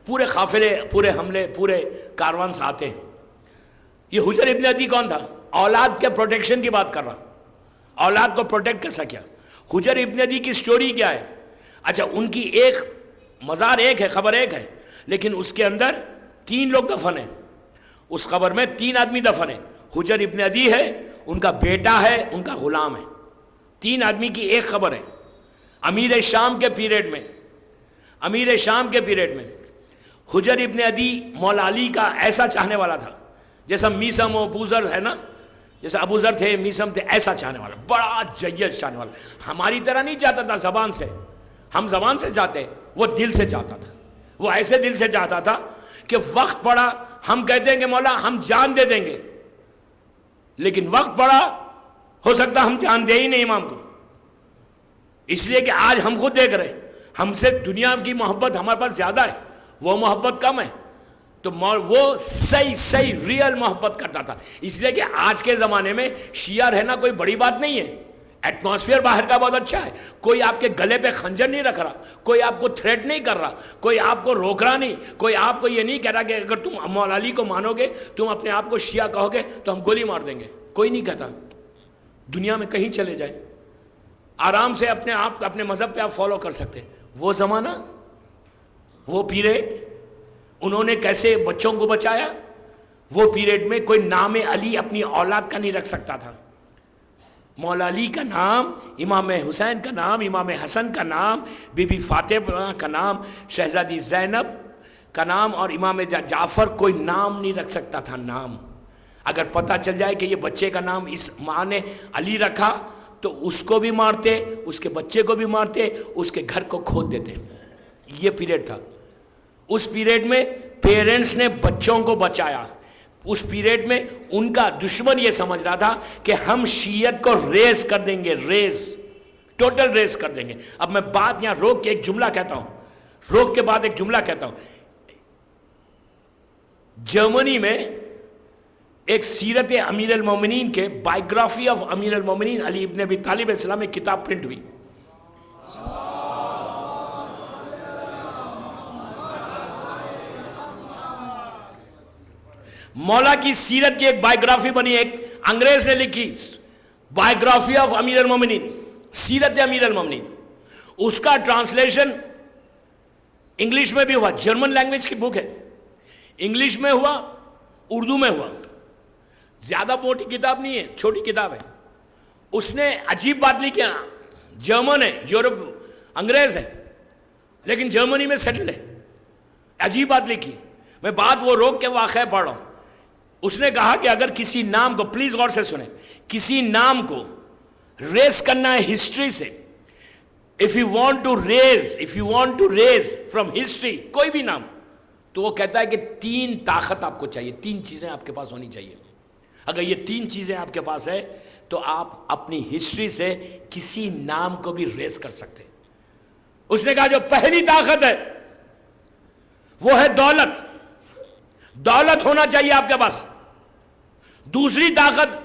پورے قافلے، پورے حملے، پورے کاروان سے آتے ہیں. یہ حجر ابن عدی کون تھا؟ اولاد کے پروٹیکشن کی بات کر رہا، اولاد کو پروٹیکٹ کیسا کیا. حجر ابن عدی کی سٹوری کیا ہے؟ اچھا، ان کی ایک مزار ایک ہے، قبر ایک ہے، لیکن اس کے اندر 3 لوگ دفن ہیں. اس قبر میں 3 آدمی دفن ہیں. حجر ابن عدی ہے، ان کا بیٹا ہے، ان کا غلام ہے. 3 آدمی کی ایک قبر ہے. امیر شام کے پیریڈ میں، امیر شام کے پیریڈ میں حجر ابن عدی مولا علی کا ایسا چاہنے والا تھا جیسا میسم و ابوذر ہے نا، جیسا ابوذر تھے، میسم تھے، ایسا چاہنے والا، بڑا جیش چاہنے والا. ہماری طرح نہیں چاہتا تھا زبان سے، ہم زبان سے چاہتے، وہ دل سے چاہتا تھا. وہ ایسے دل سے چاہتا تھا کہ وقت پڑا ہم کہتے ہیں کہ مولا ہم جان دے دیں گے، لیکن وقت پڑا ہو سکتا ہم جان دے ہی نہیں امام کو. اس لیے کہ آج ہم خود دیکھ رہے، ہم سے دنیا کی محبت ہمارے پاس زیادہ ہے، وہ محبت کم ہے. تو وہ صحیح ریئل محبت کرتا تھا. اس لیے کہ آج کے زمانے میں شیعہ رہنا کوئی بڑی بات نہیں ہے. ایٹماسفیئر باہر کا بہت اچھا ہے، کوئی آپ کے گلے پہ خنجر نہیں رکھ رہا، کوئی آپ کو تھریٹ نہیں کر رہا، کوئی آپ کو روک رہا نہیں، کوئی آپ کو یہ نہیں کہہ رہا کہ اگر تم مولا علی کو مانو گے، تم اپنے آپ کو شیعہ کہو گے تو ہم گولی مار دیں گے. کوئی نہیں کہتا. دنیا میں کہیں چلے جائیں آرام سے اپنے آپ اپنے مذہب پہ آپ فالو کر سکتے. وہ زمانہ، وہ پیریڈ، انہوں نے کیسے بچوں کو بچایا. وہ پیریڈ میں کوئی نام علی اپنی اولاد کا نہیں رکھ سکتا تھا. مولا علی کا نام، امام حسین کا نام، امام حسن کا نام، بی بی فاطمہ کا نام، شہزادی زینب کا نام اور امام جعفر کوئی نام نہیں رکھ سکتا تھا. نام اگر پتہ چل جائے کہ یہ بچے کا نام اس ماں نے علی رکھا تو اس کو بھی مارتے، اس کے بچے کو بھی مارتے، اس کے گھر کو کھود دیتے. یہ پیریڈ تھا. اس پیریڈ میں پیرنٹس نے بچوں کو بچایا. اس پیریڈ میں ان کا دشمن یہ سمجھ رہا تھا کہ ہم شیعت کو ریز کر دیں گے، ریز، ٹوٹل ریز کر دیں گے. اب میں بات یہاں روک کے ایک جملہ کہتا ہوں، روک کے بعد ایک جملہ کہتا ہوں. جرمنی میں ایک سیرت امیر المومنین کے بائیوگرافی آف امیر المومنین علی ابن ابی طالب علیہ السلام ایک کتاب پرنٹ ہوئی. مولا کی سیرت کی ایک بائیوگرافی بنی، ایک انگریز نے لکھی بائیوگرافی آف امیر المومنین، سیرت امیر المومنین. اس کا ٹرانسلیشن انگلش میں بھی ہوا، جرمن لینگویج کی بک ہے، انگلش میں ہوا، اردو میں ہوا. زیادہ موٹی کتاب نہیں ہے، چھوٹی کتاب ہے. اس نے عجیب بات لکھی، جرمن ہے، یورپ انگریز ہے لیکن جرمنی میں سیٹل ہے. عجیب بات لکھی. میں بات وہ روک کے واقعہ پڑھ رہا ہوں. اس نے کہا کہ اگر کسی نام کو، پلیز غور سے سنیں، کسی نام کو ریز کرنا ہے ہسٹری سے، if you want to raise from history کوئی بھی نام، تو وہ کہتا ہے کہ 3 طاقت آپ کو چاہیے، 3 چیزیں آپ کے پاس ہونی چاہیے. اگر یہ 3 چیزیں آپ کے پاس ہے تو آپ اپنی ہسٹری سے کسی نام کو بھی ریز کر سکتے. اس نے کہا جو پہلی طاقت ہے وہ ہے دولت، دولت ہونا چاہیے آپ کے پاس. دوسری طاقت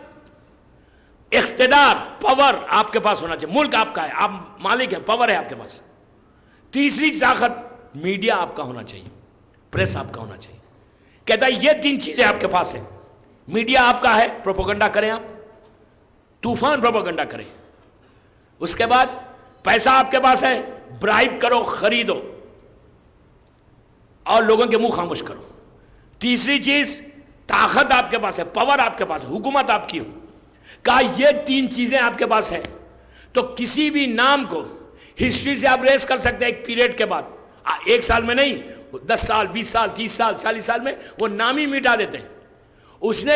اقتدار، پاور آپ کے پاس ہونا چاہیے، ملک آپ کا ہے، آپ مالک ہیں، پاور ہے آپ کے پاس. تیسری طاقت میڈیا آپ کا ہونا چاہیے، پریس آپ کا ہونا چاہیے. کہتا ہے یہ 3 چیزیں آپ کے پاس ہیں. میڈیا آپ کا ہے، پروپیگنڈا کریں، آپ طوفان پروپیگنڈا کریں. اس کے بعد پیسہ آپ کے پاس ہے، برائب کرو، خریدو اور لوگوں کے منہ خاموش کرو. تیسری چیز طاقت آپ کے پاس ہے، پاور آپ کے پاس ہے، حکومت آپ کی ہو. کہا یہ 3 چیزیں آپ کے پاس ہیں تو کسی بھی نام کو ہسٹری سے آپ ریز کر سکتے ہیں. ایک پیریڈ کے بعد، 1 سال میں نہیں، 10 سال، 20 سال، 30 سال، 40 سال میں وہ نام ہی مٹا دیتے ہیں. اس نے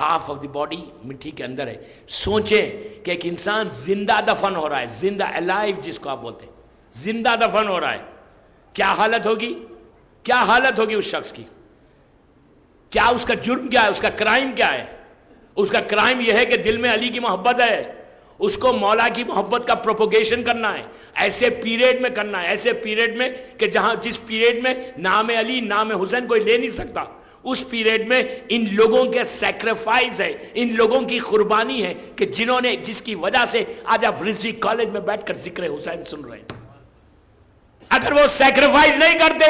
ہاف آف دی باڈی مٹی کے اندر ہے. سوچیں کہ ایک انسان زندہ دفن ہو رہا ہے, زندہ الائیو جس کو آپ بولتے ہیں, زندہ دفن ہو رہا ہے. کیا حالت ہوگی, کیا حالت ہوگی اس شخص کی؟ کیا اس کا جرم کیا ہے, اس کا کرائم کیا ہے؟ اس کا کرائم یہ ہے کہ دل میں علی کی محبت ہے, اس کو مولا کی محبت کا پروپوگیشن کرنا ہے, ایسے پیریڈ میں کرنا ہے, ایسے پیریڈ میں کہ جس پیریڈ میں نام علی نام حسین کوئی لے نہیں سکتا, اس پیریڈ میں ان لوگوں کے سیکریفائز ہے, ان لوگوں کی قربانی ہے کہ جنہوں نے, جس کی وجہ سے آج آپ رضوی کالج میں بیٹھ کر ذکر حسین سن رہے ہیں. اگر وہ سیکریفائز نہیں کرتے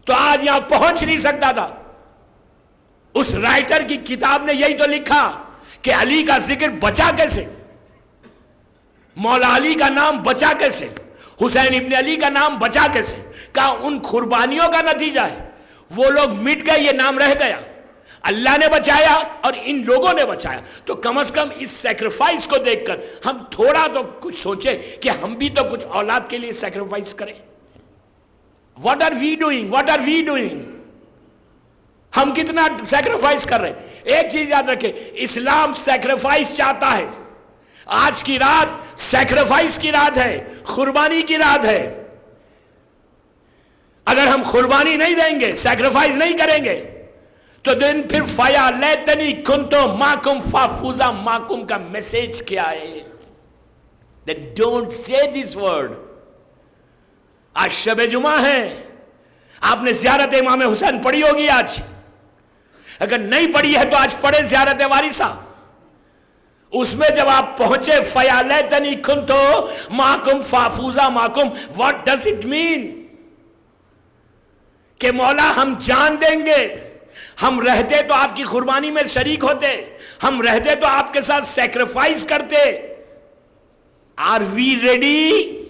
تو آج یہاں پہنچ نہیں سکتا تھا. اس رائٹر کی کتاب نے یہی تو لکھا کہ علی کا ذکر بچا کیسے, مولا علی کا نام بچا کیسے, حسین ابن علی کا نام بچا کیسے. کہا ان قربانیوں کا نتیجہ ہے, وہ لوگ مٹ گئے, یہ نام رہ گیا. اللہ نے بچایا اور ان لوگوں نے بچایا. تو کم از کم اس سیکریفائس کو دیکھ کر ہم تھوڑا تو کچھ سوچیں کہ ہم بھی تو کچھ اولاد کے لیے سیکریفائس کریں. What are we doing, what are we doing, ہم کتنا سیکریفائس کر رہے ہیں. ایک چیز یاد رکھیں, اسلام سیکریفائس چاہتا ہے. آج کی رات سیکریفائس کی رات ہے, قربانی کی رات ہے. اگر ہم قربانی نہیں دیں گے, سیکریفائس نہیں کریں گے, تو دن پھر فیا لیتنی کنتو ماکم فافوزا ماکم کا میسیج کیا ہے؟ Then don't say this word. آج شب جمعہ ہے, آپ نے زیارت امام حسین پڑھی ہوگی آج, اگر نہیں پڑھی ہے تو آج پڑھیں زیارت وارثہ. اس میں جب آپ پہنچے فیا لیتنی کنتو ماکم فافوزا ماکم, what does it mean؟ کہ مولا ہم جان دیں گے, ہم رہتے تو آپ کی قربانی میں شریک ہوتے, ہم رہتے تو آپ کے ساتھ سیکریفائس کرتے. Are we ready?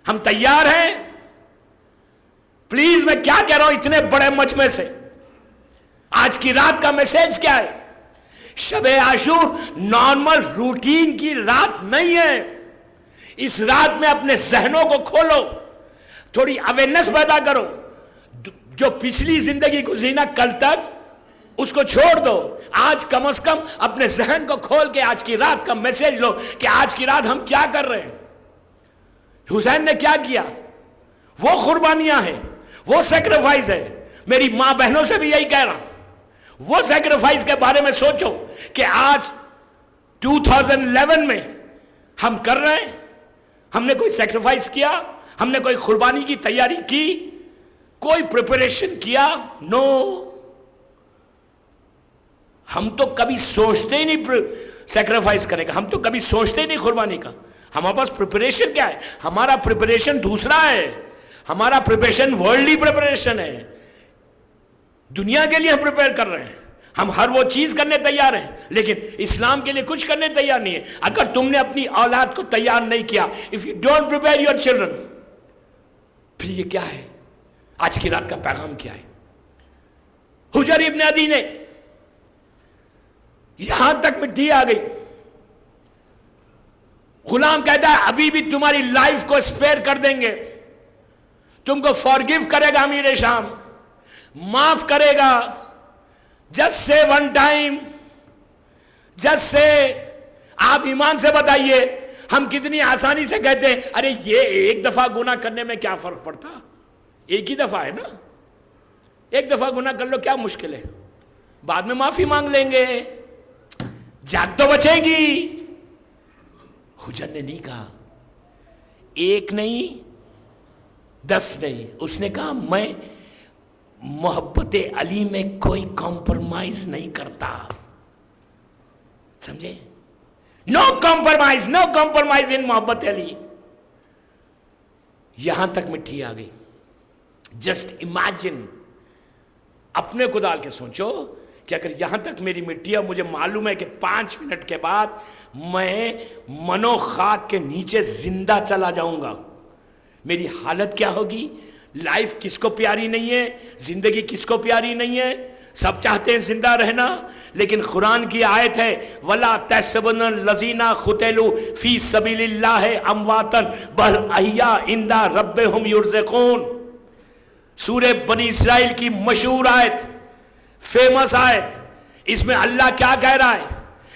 ہم تیار ہیں؟ پلیز, میں کیا کہہ رہا ہوں اتنے بڑے مجمع سے, آج کی رات کا میسیج کیا ہے؟ شب عاشور نارمل روٹین کی رات نہیں ہے. اس رات میں اپنے ذہنوں کو کھولو, تھوڑی اویئرنس پیدا کرو. جو پچھلی زندگی گزری نا کل تک, اس کو چھوڑ دو. آج کم از کم اپنے ذہن کو کھول کے آج کی رات کا میسیج لو کہ آج کی رات ہم کیا کر رہے ہیں. حسین نے کیا کیا, وہ قربانیاں ہیں, وہ سیکریفائز ہے. میری ماں بہنوں سے بھی یہی کہہ رہا ہوں, وہ سیکریفائز کے بارے میں سوچو کہ آج 2011 میں ہم کر رہے ہیں. ہم نے کوئی سیکریفائز کیا, ہم نے کوئی قربانی کی تیاری کی, کوئی پریپریشن کیا؟ نو. ہم تو کبھی سوچتے ہی نہیں سیکریفائس کرنے کا, ہم تو کبھی سوچتے ہی نہیں قربانی کا. ہمارے پاس پریپریشن کیا ہے؟ ہمارا پریپریشن دوسرا ہے. ہمارا پریپریشن ورلڈلی پریپریشن ہے, دنیا کے لیے ہم پریپیئر کر رہے ہیں. ہم ہر وہ چیز کرنے تیار ہیں, لیکن اسلام کے لیے کچھ کرنے تیار نہیں ہے. اگر تم نے اپنی اولاد کو تیار نہیں کیا, if you don't prepare your children, پھر یہ کیا ہے؟ آج کی رات کا پیغام کیا ہے؟ حجر ابن عدی نے یہاں تک مٹی آ گئی. غلام کہتا ہے ابھی بھی تمہاری لائف کو اسپیئر کر دیں گے, تم کو فارگیو کرے گا امیر شام, معاف کرے گا. Just say one time, just say. آپ ایمان سے بتائیے, ہم کتنی آسانی سے کہتے ہیں ارے یہ ایک دفعہ گناہ کرنے میں کیا فرق پڑتا, ایک ہی دفعہ ہے نا, ایک دفعہ گناہ کر لو, کیا مشکل ہے, بعد میں معافی مانگ لیں گے, جان تو بچے گی. حجر نے نہیں کہا, ایک نہیں 10 نہیں, اس نے کہا میں محبت علی میں کوئی کمپرمائز نہیں کرتا. سمجھے؟ نو کمپرمائز, نو کمپرمائز ان محبت علی. یہاں تک مٹھی آ گئی. جسٹ امیجن, اپنے کو ڈال کے سوچو کہ اگر یہاں تک میری مٹی ہے, مجھے معلوم ہے کہ 5 منٹ کے بعد میں منو خاک کے نیچے زندہ چلا جاؤں گا, میری حالت کیا ہوگی؟ لائف کس کو پیاری نہیں ہے, زندگی کس کو پیاری نہیں ہے؟ سب چاہتے ہیں زندہ رہنا, لیکن قرآن کی آیت ہے وَلَا تَحْسَبُنَّ الَّذِينَ قُتِلُوا فِي سَبِيلِ اللَّهِ أَمْوَاتًا بَلْ أَحْيَاءٌ عِندَ رَبِّهِمْ يُرْزَقُونَ. سورہ بنی اسرائیل کی مشہور آیت, فیمس آیت. اس میں اللہ کیا کہہ رہا ہے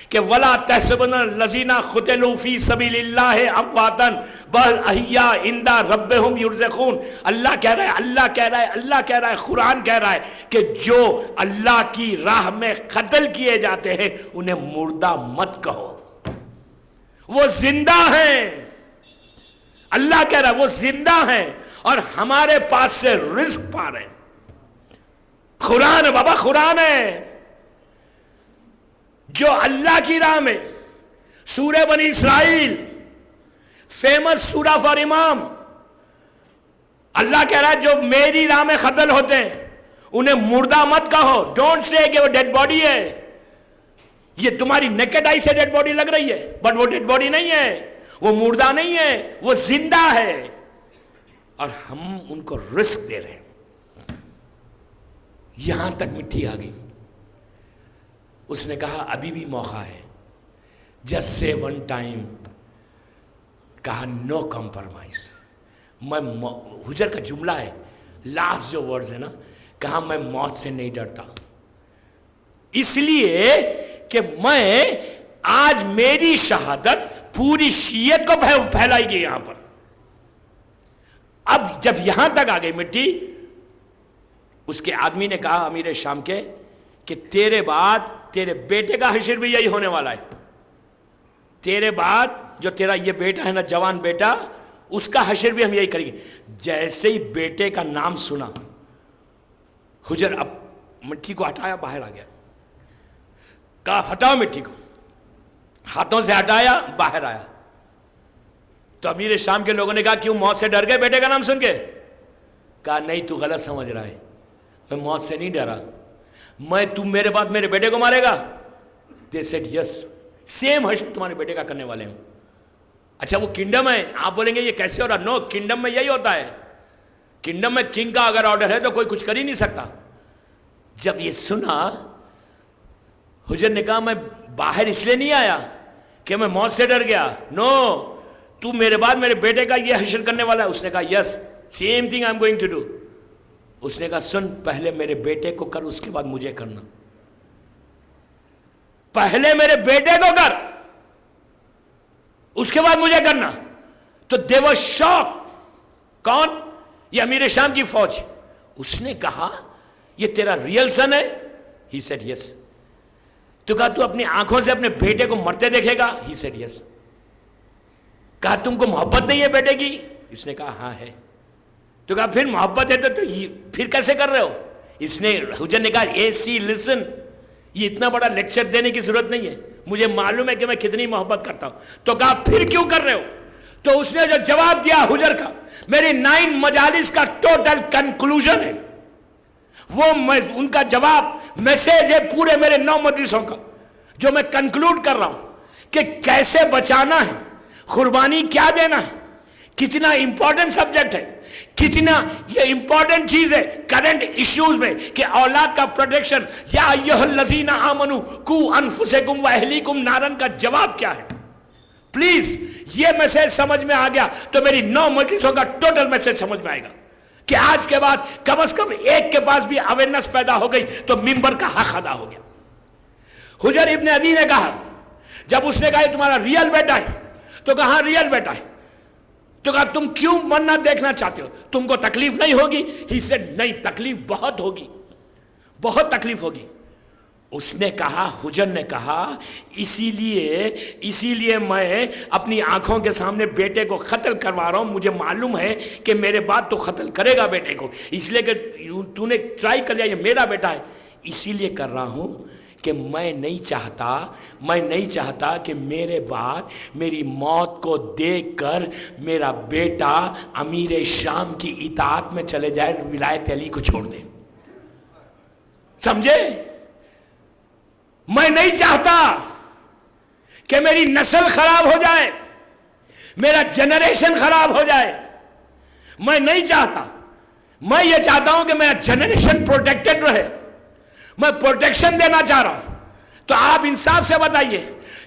کہ وَلَا تَحْسَبُنَّ الَّذِينَ قُتِلُوا فِي سَبِيلِ اللَّهِ أَمْوَاتًا بَلْ أَحْيَاءٌ عِندَ رَبِّهِمْ يُرْزَقُونَ. اللہ کہہ رہا ہے قرآن کہہ رہا ہے کہ جو اللہ کی راہ میں قتل کیے جاتے ہیں انہیں مردہ مت کہو، وہ زندہ ہیں. اللہ کہہ رہا ہے وہ زندہ ہیں اور ہمارے پاس سے رزق پا رہے ہیں. قرآن ہے بابا، قرآن ہے. جو اللہ کی راہ میں سورہ بنی اسرائیل، فیمس سورہ فار امام، اللہ کہہ رہا ہے جو میری راہ میں قتل ہوتے ہیں انہیں مردہ مت کہو. ڈونٹ سے کہ وہ ڈیڈ باڈی ہے. یہ تمہاری نیکڈ آئی سے ڈیڈ باڈی لگ رہی ہے بٹ وہ ڈیڈ باڈی نہیں ہے، وہ مردہ نہیں ہے، وہ زندہ ہے اور ہم ان کو رزق دے رہے ہیں. یہاں تک مٹھی آ گئی. اس نے کہا ابھی بھی موقع ہے. Just say one time. کہا نو کمپرومائز. میں حجر کا جملہ ہے، لاسٹ جو ورڈز ہے نا، کہا میں موت سے نہیں ڈرتا، اس لیے کہ میں آج میری شہادت پوری شیعت کو پھیلائی گئی یہاں پر. اب جب یہاں تک آ گئی مٹی، اس کے آدمی نے کہا امیر شام کے کہ تیرے بعد تیرے بیٹے کا حشر بھی یہی ہونے والا ہے. تیرے بعد جو تیرا یہ بیٹا ہے نا، جوان بیٹا، اس کا حشر بھی ہم یہی کریں گے. جیسے ہی بیٹے کا نام سنا، حجر اب مٹی کو ہٹایا، باہر آ گیا. کہا ہٹاؤ مٹی کو، ہاتھوں سے ہٹایا، باہر آیا. تو امیر شام کے لوگوں نے کہا کیوں موت سے ڈر گئے بیٹے کا نام سن کے؟ کہا نہیں، تو غلط سمجھ رہا ہے، میں موت سے نہیں ڈرا. میں تم میرے بعد میرے بیٹے کو مارے گا؟ دے سیڈ یس، سیم حشر تمہارے بیٹے کا کرنے والے ہوں. اچھا وہ کنگڈم ہے، آپ بولیں گے یہ کیسے ہو رہا؟ نو، کنگڈم میں یہی ہوتا ہے. کنگڈم میں کنگ کا اگر آرڈر ہے تو کوئی کچھ کر ہی نہیں سکتا. جب یہ سنا، حجر نے کہا میں باہر اس لیے نہیں آیا کہ میں موت سے ڈر گیا. نو، تو میرے بعد میرے بیٹے کا یہ حشر کرنے والا ہے. اس نے کہا yes, same thing I am going to do. اس نے کہا سن، پہلے میرے بیٹے کو کر، اس کے بعد مجھے کرنا. پہلے میرے بیٹے کو کر، اس کے بعد مجھے کرنا. تو دے ور شاک. کون؟ یہ امیر شام کی فوج. اس نے کہا یہ تیرا ریئل سن ہے؟ He said yes. تو کہا تو اپنی آنکھوں سے اپنے بیٹے کو مرتے دیکھے گا؟ He said yes. کہا تم کو محبت نہیں ہے بیٹے کی؟ اس نے کہا ہاں ہے. تو کہا پھر محبت ہے تو پھر کیسے کر رہے ہو؟ اس نے حجر نے کہا اے سی لسن، یہ اتنا بڑا لیکچر دینے کی ضرورت نہیں ہے، مجھے معلوم ہے کہ میں کتنی محبت کرتا ہوں. تو کہا پھر کیوں کر رہے ہو؟ تو اس نے جو جواب دیا حجر کا، میری 9 مجالس کا ٹوٹل کنکلوژن ہے وہ. میں ان کا جواب میسیج ہے پورے میرے 9 مجلسوں کا، جو میں کنکلوڈ کر رہا ہوں کہ کیسے بچانا ہے، قربانی کیا دینا ہے، کتنا امپورٹنٹ سبجیکٹ ہے، کتنا یہ امپورٹنٹ چیز ہے کرنٹ ایشوز میں کہ اولاد کا پروٹیکشن. یا ایھا الذین آمنوا قوا انفسکم واہلیکم نارن کا جواب کیا ہے؟ پلیز یہ میسج سمجھ میں آ گیا تو میری 9 مجلسوں کا ٹوٹل میسج سمجھ میں آئے گا کہ آج کے بعد کم از کم ایک کے پاس بھی اویئرنس پیدا ہو گئی تو ممبر کا حق ادا ہو گیا. حجر ابن عدی نے کہا، جب اس نے کہا یہ تمہارا ریئل بیٹا ہے، تو کہا ریئل بیٹا ہے. تو کہا تم کیوں مرنا دیکھنا چاہتے ہو؟ تم کو تکلیف نہیں ہوگی؟ ہی سیڈ نہیں، تکلیف بہت ہوگی، بہت تکلیف ہوگی. اس نے کہا، حجر نے کہا اسی لیے میں اپنی آنکھوں کے سامنے بیٹے کو قتل کروا رہا ہوں. مجھے معلوم ہے کہ میرے بعد تو قتل کرے گا بیٹے کو، اس لیے کہ تو نے ٹرائی کر لیا یہ میرا بیٹا ہے. اسی لیے کر رہا ہوں کہ میں نہیں چاہتا کہ میرے بعد میری موت کو دیکھ کر میرا بیٹا امیر شام کی اطاعت میں چلے جائے، ولایت علی کو چھوڑ دے. سمجھے؟ میں نہیں چاہتا کہ میری نسل خراب ہو جائے، میرا جنریشن خراب ہو جائے. میں نہیں چاہتا. میں یہ چاہتا ہوں کہ میرا جنریشن پروٹیکٹڈ رہے. میں پروٹیکشن دینا چاہ رہا ہوں. تو آپ انصاف سے بتائیے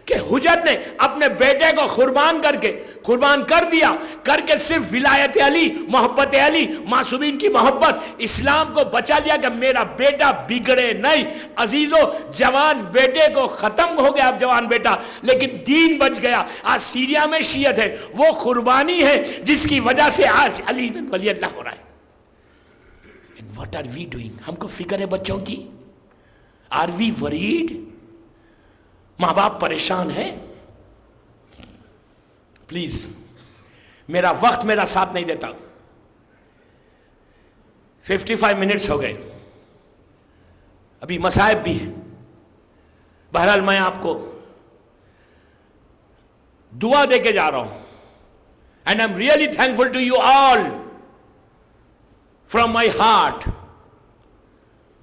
کہ حجر نے اپنے بیٹے کو قربان کر دیا، کر کے صرف ولایت علی، محبت علی، معصومین کی محبت، اسلام کو بچا لیا کہ میرا بیٹا بگڑے نہیں۔ عزیزو، جوان بیٹے کو ختم ہو گیا اب جوان بیٹا، لیکن دین بچ گیا۔ آج سیریا میں شیعت ہے، وہ قربانی ہے جس کی وجہ سے آج علی ولی اللہ ہو رہا ہے۔ And what are we doing؟ ہم کو فکر ہے بچوں کی؟ Are we worried؟ ماں باپ پریشان ہیں؟ پلیز، میرا وقت میرا ساتھ نہیں دیتا۔ 55 منٹس ہو گئے، ابھی مصائب بھی ہے۔ بہرحال میں آپ کو دعا دے کے جا رہا ہوں، and I'm really thankful to you all from my heart.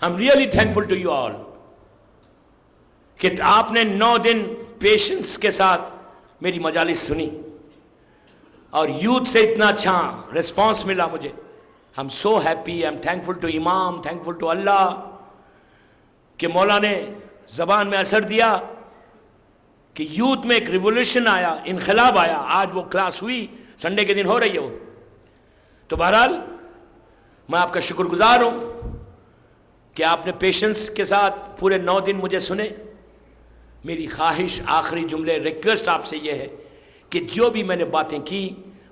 I'm really thankful to you all کہ آپ نے 9 دن پیشنس کے ساتھ میری مجالس سنی اور یوتھ سے اتنا اچھا ریسپانس ملا مجھے۔ I'm so happy. I'm thankful to امام، thankful to اللہ کہ مولا نے زبان میں اثر دیا کہ یوتھ میں ایک ریولیوشن آیا، انقلاب آیا۔ آج وہ کلاس ہوئی، سنڈے کے دن ہو رہی ہے وہ۔ تو بہرحال میں آپ کا شکر گزار ہوں کہ آپ نے پیشنس کے ساتھ پورے 9 دن مجھے سنے۔ میری خواہش، آخری جملے، ریکویسٹ آپ سے یہ ہے کہ جو بھی میں نے باتیں کی،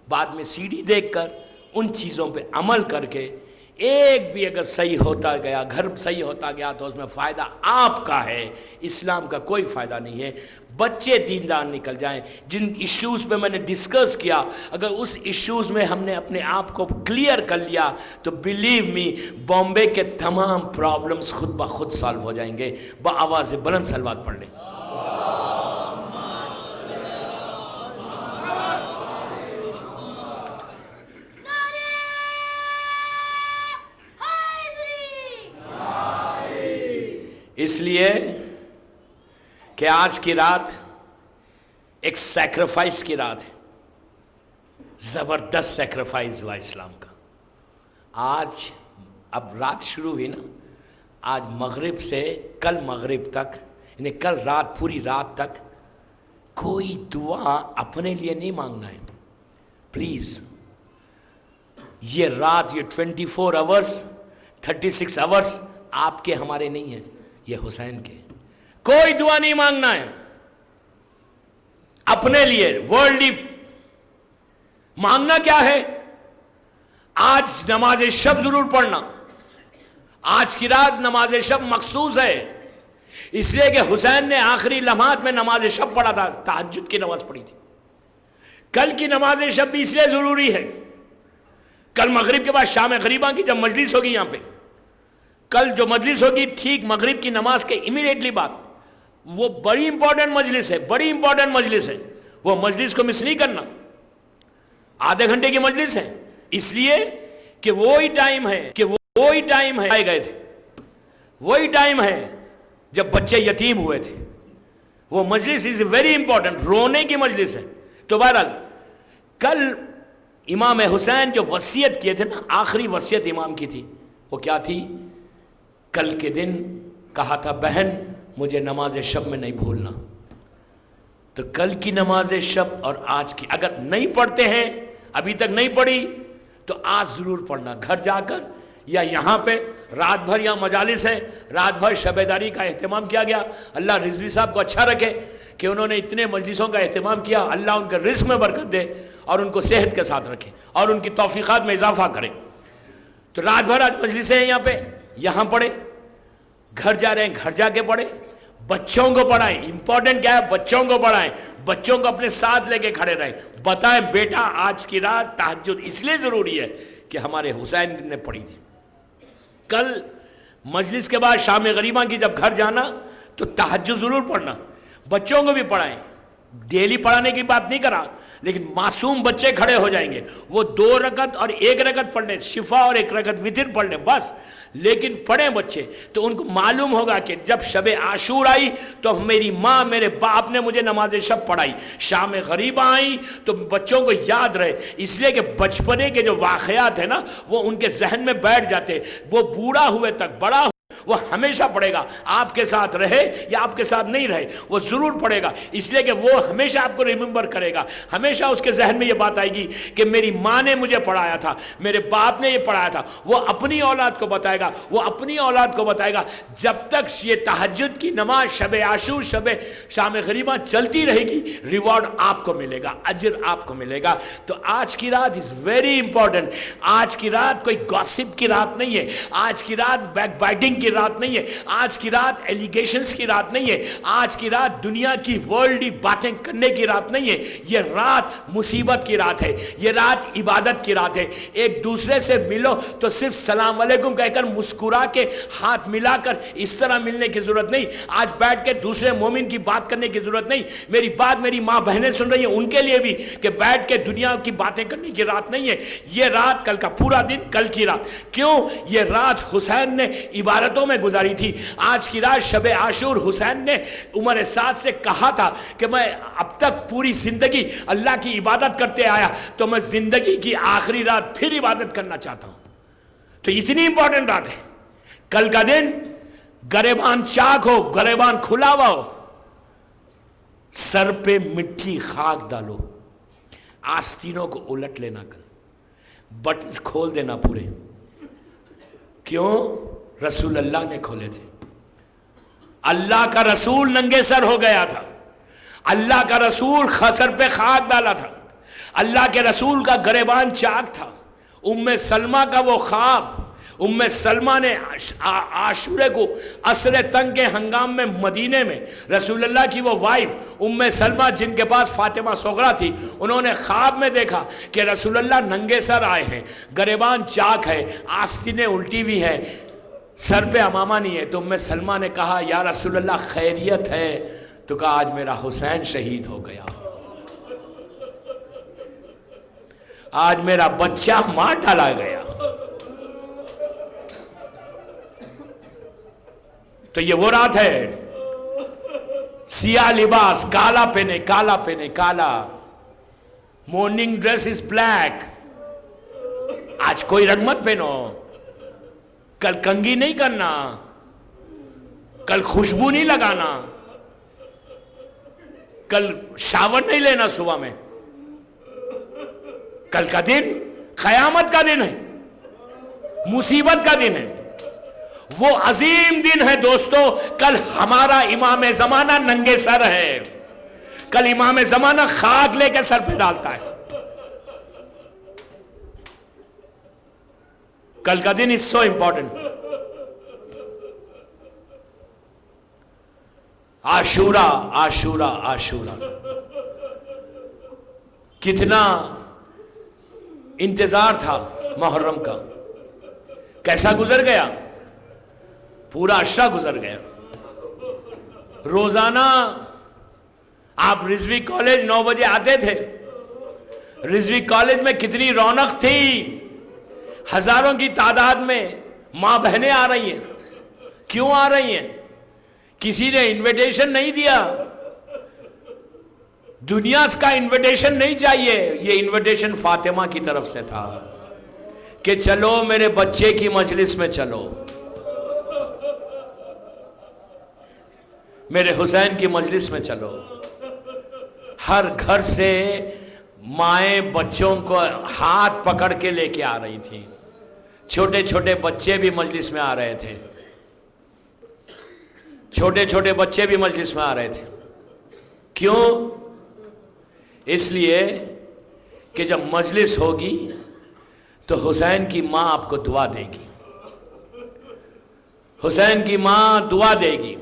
بعد میں سی ڈی دیکھ کر ان چیزوں پہ عمل کر کے ایک بھی اگر صحیح ہوتا گیا، گھر صحیح ہوتا گیا، تو اس میں فائدہ آپ کا ہے، اسلام کا کوئی فائدہ نہیں ہے۔ بچے دیندار نکل جائیں۔ جن ایشوز پہ میں نے ڈسکس کیا، اگر اس ایشوز میں ہم نے اپنے آپ کو کلیئر کر لیا تو بلیو می، بامبے کے تمام پرابلمز خود بخود سالو ہو جائیں گے۔ بآواز بلند صلوات پڑھ لیں۔ اس لیے کہ آج کی رات ایک سیکریفائس کی رات ہے، زبردست سیکریفائس ہوا اسلام کا۔ آج اب رات شروع ہوئی نا، آج مغرب سے کل مغرب تک، یعنی کل رات پوری رات تک کوئی دعا اپنے لیے نہیں مانگنا ہے پلیز۔ یہ رات، یہ 24 آورس 36 آورس آپ کے ہمارے نہیں ہیں، یہ حسین کے۔ کوئی دعا نہیں مانگنا ہے اپنے لیے، ورلڈلی مانگنا کیا ہے؟ آج نماز شب ضرور پڑھنا، آج کی رات نماز شب مخصوص ہے، اس لیے کہ حسین نے آخری لمحات میں نماز شب پڑھا تھا، تہجد کی نماز پڑھی تھی۔ کل کی نماز شب بھی اس لیے ضروری ہے، کل مغرب کے بعد شام غریباں کی جب مجلس ہوگی یہاں پہ، کل جو مجلس ہوگی ٹھیک مغرب کی نماز کے امیڈیٹلی بعد، وہ بڑی امپورٹنٹ مجلس ہے، بڑی امپورٹنٹ مجلس ہے، وہ مجلس کو مس نہیں کرنا۔ آدھے گھنٹے کی مجلس ہے، اس لیے کہ وہی ٹائم ہے آئے گئے تھے، وہی ٹائم ہے جب بچے یتیم ہوئے تھے۔ وہ مجلس از ویری امپورٹنٹ، رونے کی مجلس ہے۔ تو بہرحال کل امام حسین جو وصیت کیے تھے نا، آخری وصیت امام کی تھی، وہ کیا تھی؟ کل کے دن کہا تھا بہن مجھے نماز شب میں نہیں بھولنا۔ تو کل کی نماز شب اور آج کی اگر نہیں پڑھتے ہیں، ابھی تک نہیں پڑھی، تو آج ضرور پڑھنا، گھر جا کر یا یہاں پہ رات بھر یہاں مجالس ہے، رات بھر شب داری کا اہتمام کیا گیا۔ اللہ رضوی صاحب کو اچھا رکھے کہ انہوں نے اتنے مجلسوں کا اہتمام کیا، اللہ ان کے رزق میں برکت دے اور ان کو صحت کے ساتھ رکھے اور ان کی توفیقات میں اضافہ کرے۔ تو رات بھر آج مجلسیں ہیں یہاں پہ، یہاں پڑھیں، گھر جا رہے ہیں گھر جا کے پڑھیں، بچوں کو پڑھائیں۔ امپورٹنٹ کیا ہے؟ بچوں کو پڑھائیں، بچوں کو اپنے ساتھ لے کے کھڑے رہیں، بتائیں بیٹا آج کی رات تہجد اس لیے ضروری ہے کہ ہمارے حسین نے پڑھی تھی۔ کل مجلس کے بعد شام غریباں کی جب گھر جانا تو تہجد ضرور پڑھنا، بچوں کو بھی پڑھائیں۔ ڈیلی پڑھانے کی بات نہیں کرا، لیکن معصوم بچے کھڑے ہو جائیں گے، وہ 2 رکعت اور 1 رکعت پڑھ لیں، شفا اور 1 رکعت وتر پڑھ لیں بس، لیکن پڑھیں بچے، تو ان کو معلوم ہوگا کہ جب شب عاشور آئی تو میری ماں میرے باپ نے مجھے نماز شب پڑھائی، شام غریبہ آئی تو بچوں کو یاد رہے، اس لیے کہ بچپنے کے جو واقعات ہیں نا وہ ان کے ذہن میں بیٹھ جاتے، وہ بوڑھا ہوئے تک، بڑا وہ ہمیشہ پڑھے گا، آپ کے ساتھ رہے یا آپ کے ساتھ نہیں رہے وہ ضرور پڑھے گا، اس لیے کہ وہ ہمیشہ آپ کو ریممبر کرے گا، ہمیشہ اس کے ذہن میں یہ بات آئے گی کہ میری ماں نے مجھے پڑھایا تھا، میرے باپ نے یہ پڑھایا تھا۔ وہ اپنی اولاد کو بتائے گا، وہ اپنی اولاد کو بتائے گا۔ جب تک یہ تہجد کی نماز، شب عاشور، شام غریبہ چلتی رہے گی، ریوارڈ آپ کو ملے گا، اجر آپ کو ملے گا۔ تو آج کی رات از ویری امپورٹنٹ۔ آج کی رات کوئی گاسپ کی رات نہیں ہے، آج کی رات بیک بائٹنگ کی رات نہیں ہے، آج کی رات ایلیگیشنز کی رات نہیں ہے، آج کی رات دنیا کی ورلڈی باتیں کرنے کی رات نہیں ہے۔ یہ رات مصیبت کی رات ہے، یہ رات عبادت کی رات ہے۔ ایک دوسرے سے ملو تو صرف سلام علیکم کہہ کر، مسکرا کے، ہاتھ ملا کر اس طرح ملنے کی ضرورت نہیں۔ آج بیٹھ کے دوسرے مومن کی بات کرنے کی ضرورت نہیں۔ میری بات میری ماں بہنیں سن رہی ہیں، ان کے لیے بھی کہ بیٹھ کے دنیا کی باتیں کرنے کی رات نہیں ہے۔ یہ رات کل کا پورا دن کل کی رات، کیوں؟ یہ رات حسین نے عبادتوں میں گزاری تھی۔ آج کی رات شب عاشور، حسین نے عمر سعد سے کہا تھا کہ میں اب تک پوری زندگی اللہ کی عبادت کرتے آیا، تو میں زندگی کی آخری رات پھر عبادت کرنا چاہتا ہوں۔ تو اتنی امپورٹنٹ رات ہے۔ کل کا دن گریبان چاک ہو، گریبان کھلا ہوا ہو، سر پہ مٹھی خاک ڈالو، آستینوں کو الٹ لینا، کل بٹنز کھول دینا پورے۔ کیوں؟ رسول اللہ نے کھولے تھے۔ اللہ کا رسول ننگے سر ہو گیا تھا، اللہ کا رسول سر پہ خاک ڈالا تھا، اللہ کے رسول کا گریبان چاک تھا۔ ام سلمہ کا وہ خواب، ام سلمہ نے عاشورے کو عصر تنگ کے ہنگام میں مدینے میں رسول اللہ کی وہ وائف ام سلمہ جن کے پاس فاطمہ صغرا تھی، انہوں نے خواب میں دیکھا کہ رسول اللہ ننگے سر آئے ہیں، گریبان چاک ہے، آستینیں الٹی ہوئی ہے، سر پہ امامہ نہیں ہے۔ تو ام سلمہ نے کہا یا رسول اللہ خیریت ہے؟ تو کہا آج میرا حسین شہید ہو گیا، آج میرا بچہ مار ڈالا گیا۔ تو یہ وہ رات ہے، سیاہ لباس، کالا پہنے، کالا پہنے، کالا، مارننگ ڈریس از بلیک۔ آج کوئی رنگ مت پہنو، کل کنگھی نہیں کرنا، کل خوشبو نہیں لگانا، کل شاور نہیں لینا صبح میں۔ کل کا دن قیامت کا دن ہے، مصیبت کا دن ہے، وہ عظیم دن ہے دوستو۔ کل ہمارا امام زمانہ ننگے سر ہے، کل امام زمانہ خاک لے کے سر پہ ڈالتا ہے۔ کل کا دن از سو امپورٹنٹ۔ عاشورہ، عاشورہ، عاشورہ، کتنا انتظار تھا محرم کا، کیسا گزر گیا؟ پورا عشرہ گزر گیا۔ روزانہ آپ رضوی کالج 9 بجے آتے تھے، رضوی کالج میں کتنی رونق تھی، ہزاروں کی تعداد میں ماں بہنیں آ رہی ہیں۔ کیوں آ رہی ہیں؟ کسی نے انویٹیشن نہیں دیا، دنیا کا انویٹیشن نہیں چاہیے، یہ انویٹیشن فاطمہ کی طرف سے تھا کہ چلو میرے بچے کی مجلس میں چلو، میرے حسین کی مجلس میں چلو۔ ہر گھر سے مائیں بچوں کو ہاتھ پکڑ کے لے کے آ رہی تھیں، چھوٹے چھوٹے بچے بھی مجلس میں آ رہے تھے، چھوٹے چھوٹے بچے بھی مجلس میں آ رہے تھے۔ کیوں؟ اس لیے کہ جب مجلس ہوگی تو حسین کی ماں آپ کو دعا دے گی، حسین کی ماں دعا دے گی۔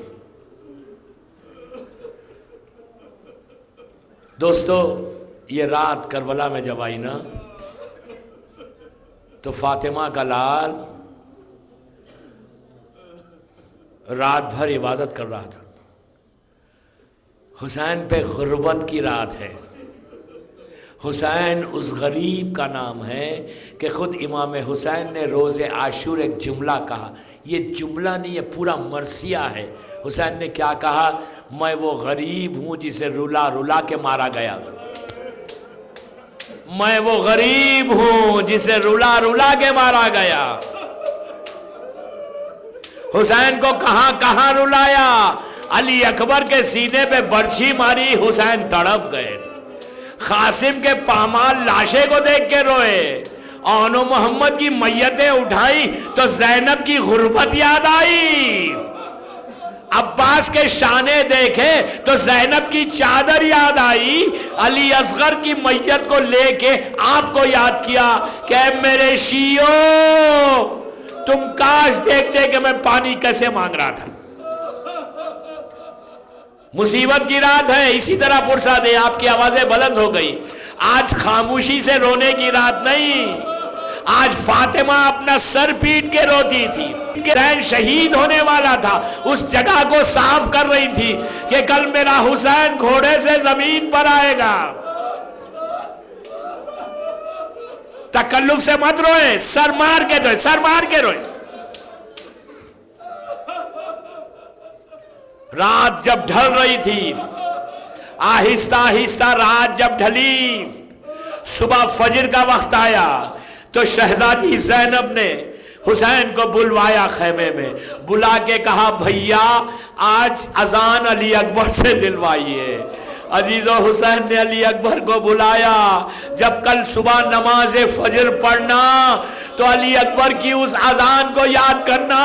دوستو یہ رات کربلا میں جب آئی نا تو فاطمہ کا لال رات بھر عبادت کر رہا تھا۔ حسین پہ غربت کی رات ہے، حسین اس غریب کا نام ہے کہ خود امام حسین نے روز عاشور ایک جملہ کہا، یہ جملہ نہیں یہ پورا مرثیہ ہے۔ حسین نے کیا کہا؟ میں وہ غریب ہوں جسے رلا رلا کے مارا گیا، میں وہ غریب ہوں جسے رلا رلا کے مارا گیا۔ حسین کو کہاں کہاں رلایا، علی اکبر کے سینے پہ برچھی ماری، حسین تڑپ گئے، قاسم کے پامال لاشے کو دیکھ کے روئے، اور محمد کی میتیں اٹھائی تو زینب کی غربت یاد آئی، عباس کے شانے دیکھے تو زینب کی چادر یاد آئی، علی اصغر کی میت کو لے کے آپ کو یاد کیا کہ اے میرے شیعوں، تم کاش دیکھتے کہ میں پانی کیسے مانگ رہا تھا۔ مصیبت کی رات ہے، اسی طرح پرسا دے، آپ کی آوازیں بلند ہو گئی، آج خاموشی سے رونے کی رات نہیں، آج فاطمہ اپنا سر پیٹ کے روتی تھی، حسین شہید ہونے والا تھا، اس جگہ کو صاف کر رہی تھی کہ کل میرا حسین گھوڑے سے زمین پر آئے گا۔ تکلف سے مت روئے، سر مار کے روئے، سر مار کے روئے۔ رات جب ڈھل رہی تھی، آہستہ آہستہ رات جب ڈھلی، صبح فجر کا وقت آیا تو شہزادی زینب نے حسین کو بلوایا، خیمے میں بلا کے کہا بھیا آج اذان علی اکبر سے دلوائیے۔ عزیز و حسین نے علی اکبر کو بلایا، جب کل صبح نماز فجر پڑھنا تو علی اکبر کی اس اذان کو یاد کرنا،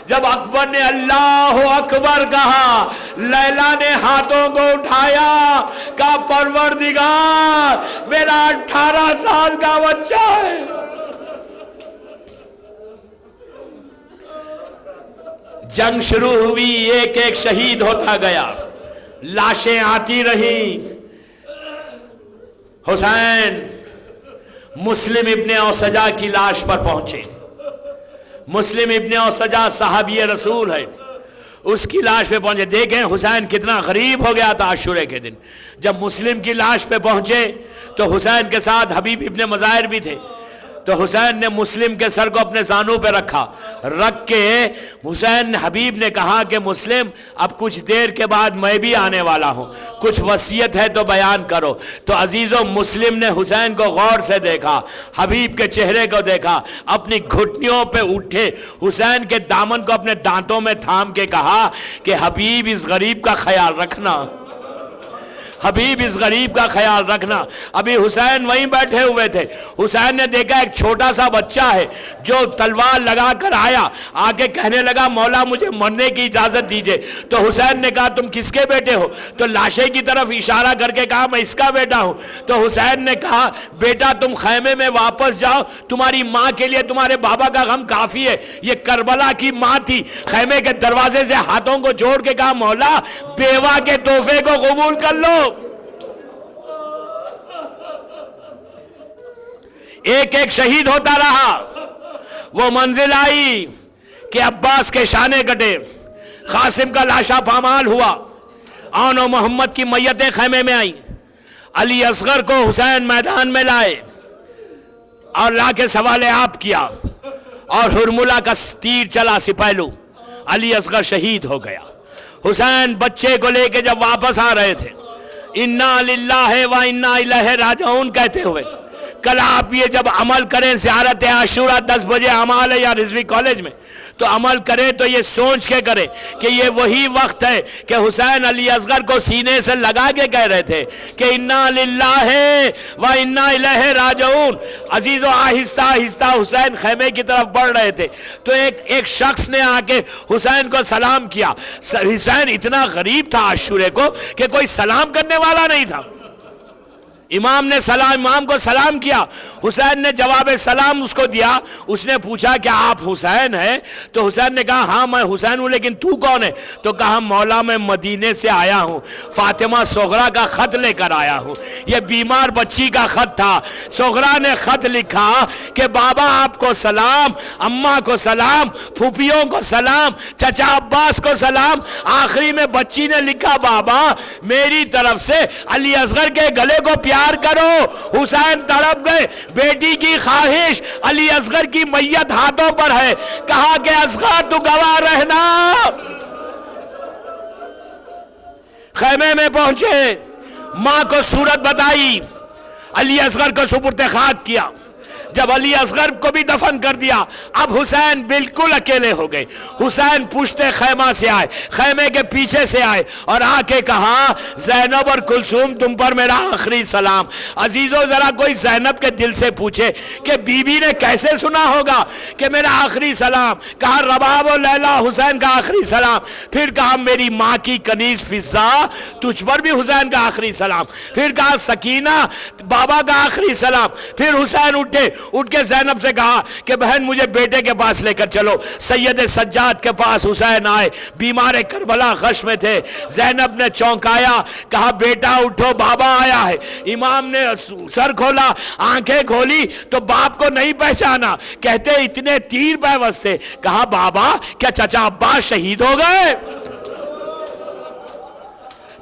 جب اکبر نے اللہ اکبر کہا، لیلا نے ہاتھوں کو اٹھایا، کہا پروردگار میرا 18 سال کا بچہ ہے۔ جنگ شروع ہوئی، ایک ایک شہید ہوتا گیا، لاشیں آتی رہی۔ حسین مسلم ابن اوسجا کی لاش پر پہنچے، مسلم ابن اوسجا صحابی رسول ہے، اس کی لاش پہ پہنچے۔ دیکھیں حسین کتنا غریب ہو گیا تھا عاشورے کے دن، جب مسلم کی لاش پہ پہنچے تو حسین کے ساتھ حبیب ابن مظاہر بھی تھے، تو حسین نے مسلم کے سر کو اپنے زانوں پہ رکھا، رکھ کے حسین حبیب نے کہا کہ مسلم اب کچھ دیر کے بعد میں بھی آنے والا ہوں، کچھ وصیت ہے تو بیان کرو۔ تو عزیزو مسلم نے حسین کو غور سے دیکھا، حبیب کے چہرے کو دیکھا، اپنی گھٹنیوں پہ اٹھے، حسین کے دامن کو اپنے دانتوں میں تھام کے کہا کہ حبیب اس غریب کا خیال رکھنا، حبیب اس غریب کا خیال رکھنا۔ ابھی حسین وہیں بیٹھے ہوئے تھے، حسین نے دیکھا ایک چھوٹا سا بچہ ہے جو تلوار لگا کر آیا، آگے کہنے لگا مولا مجھے مرنے کی اجازت دیجئے۔ تو حسین نے کہا تم کس کے بیٹے ہو؟ تو لاشے کی طرف اشارہ کر کے کہا میں اس کا بیٹا ہوں۔ تو حسین نے کہا بیٹا تم خیمے میں واپس جاؤ، تمہاری ماں کے لیے تمہارے بابا کا غم کافی ہے، یہ کربلا کی ماں تھی۔ خیمے کے دروازے سے ہاتھوں کو جوڑ کے کہا مولا بیوہ کے تحفے کو قبول کر لو۔ ایک ایک شہید ہوتا رہا، وہ منزل آئی کہ عباس کے شانے کٹے، قاسم کا لاشا پامال ہوا، آن و محمد کی میتیں خیمے میں آئیں، علی اصغر کو حسین میدان میں لائے اور لا کے سوال آپ کیا، اور ہرملہ کا تیر چلا سپہلو، علی اصغر شہید ہو گیا۔ حسین بچے کو لے کے جب واپس آ رہے تھے، انا للہ و انا الیہ راجعون کہتے ہوئے، کل آپ یہ جب عمل کریں زیارت عاشورہ 10 بجے عمال ہے یا رضوی کالج میں، تو عمل کریں تو یہ سوچ کے کریں کہ یہ وہی وقت ہے کہ حسین علی اصغر کو سینے سے لگا کے کہہ رہے تھے کہ انا للہ و انا الیہ راجعون۔ عزیزو آہستہ آہستہ حسین خیمے کی طرف بڑھ رہے تھے تو ایک شخص نے آ کے حسین کو سلام کیا۔ حسین اتنا غریب تھا عاشورے کو کہ کوئی سلام کرنے والا نہیں تھا۔ امام کو سلام کیا، حسین نے جواب سلام اس کو دیا۔ اس نے پوچھا کہ آپ حسین ہیں؟ تو حسین نے کہا ہاں میں حسین ہوں، لیکن تو کون ہے؟ تو کہا مولا میں مدینے سے آیا ہوں، فاطمہ صغرا کا خط لے کر آیا ہوں۔ یہ بیمار بچی کا خط تھا، صغرا نے خط لکھا کہ بابا آپ کو سلام، اماں کو سلام، پھوپھیوں کو سلام، چچا عباس کو سلام۔ آخری میں بچی نے لکھا بابا میری طرف سے علی اصغر کے گلے کو پیار کرو۔ حسین تڑپ گئے، بیٹی کی خواہش، علی اصغر کی میت ہاتھوں پر ہے، کہا کہ اصغر تو گواہ رہنا۔ خیمے میں پہنچے، ماں کو صورت بتائی، علی اصغر کو سپرد خاک کیا، جب علی اصغر کو بھی دفن کر دیا، اب حسین بالکل اکیلے ہو گئے۔ حسین پشت خیمہ سے آئے، خیمے کے پیچھے سے آئے اور آ کے کہا زینب اور کلثوم تم پر میرا آخری سلام۔ عزیزو ذرا کوئی زینب کے دل سے پوچھے کہ بی بی نے کیسے سنا ہوگا کہ میرا آخری سلام؟ کہا رباب و لیلا حسین کا آخری سلام، پھر کہا میری ماں کی کنیز فضا تجھ پر بھی حسین کا آخری سلام، پھر کہا سکینہ بابا کا آخری سلام۔ پھر حسین اٹھے، اٹھ کے زینب سے کہا کہ بہن مجھے بیٹے کے پاس لے کر چلو۔ سید سجاد کے پاس حسین آئے، بیمار کربلا غش میں تھے۔ زینب نے چونکایا، کہا بیٹا اٹھو بابا آیا ہے۔ امام نے سر کھولا، آنکھیں کھولی تو باپ کو نہیں پہچانا، کہتے اتنے تیر پیوست تھے۔ کہا بابا کیا چچا عباس شہید ہو گئے؟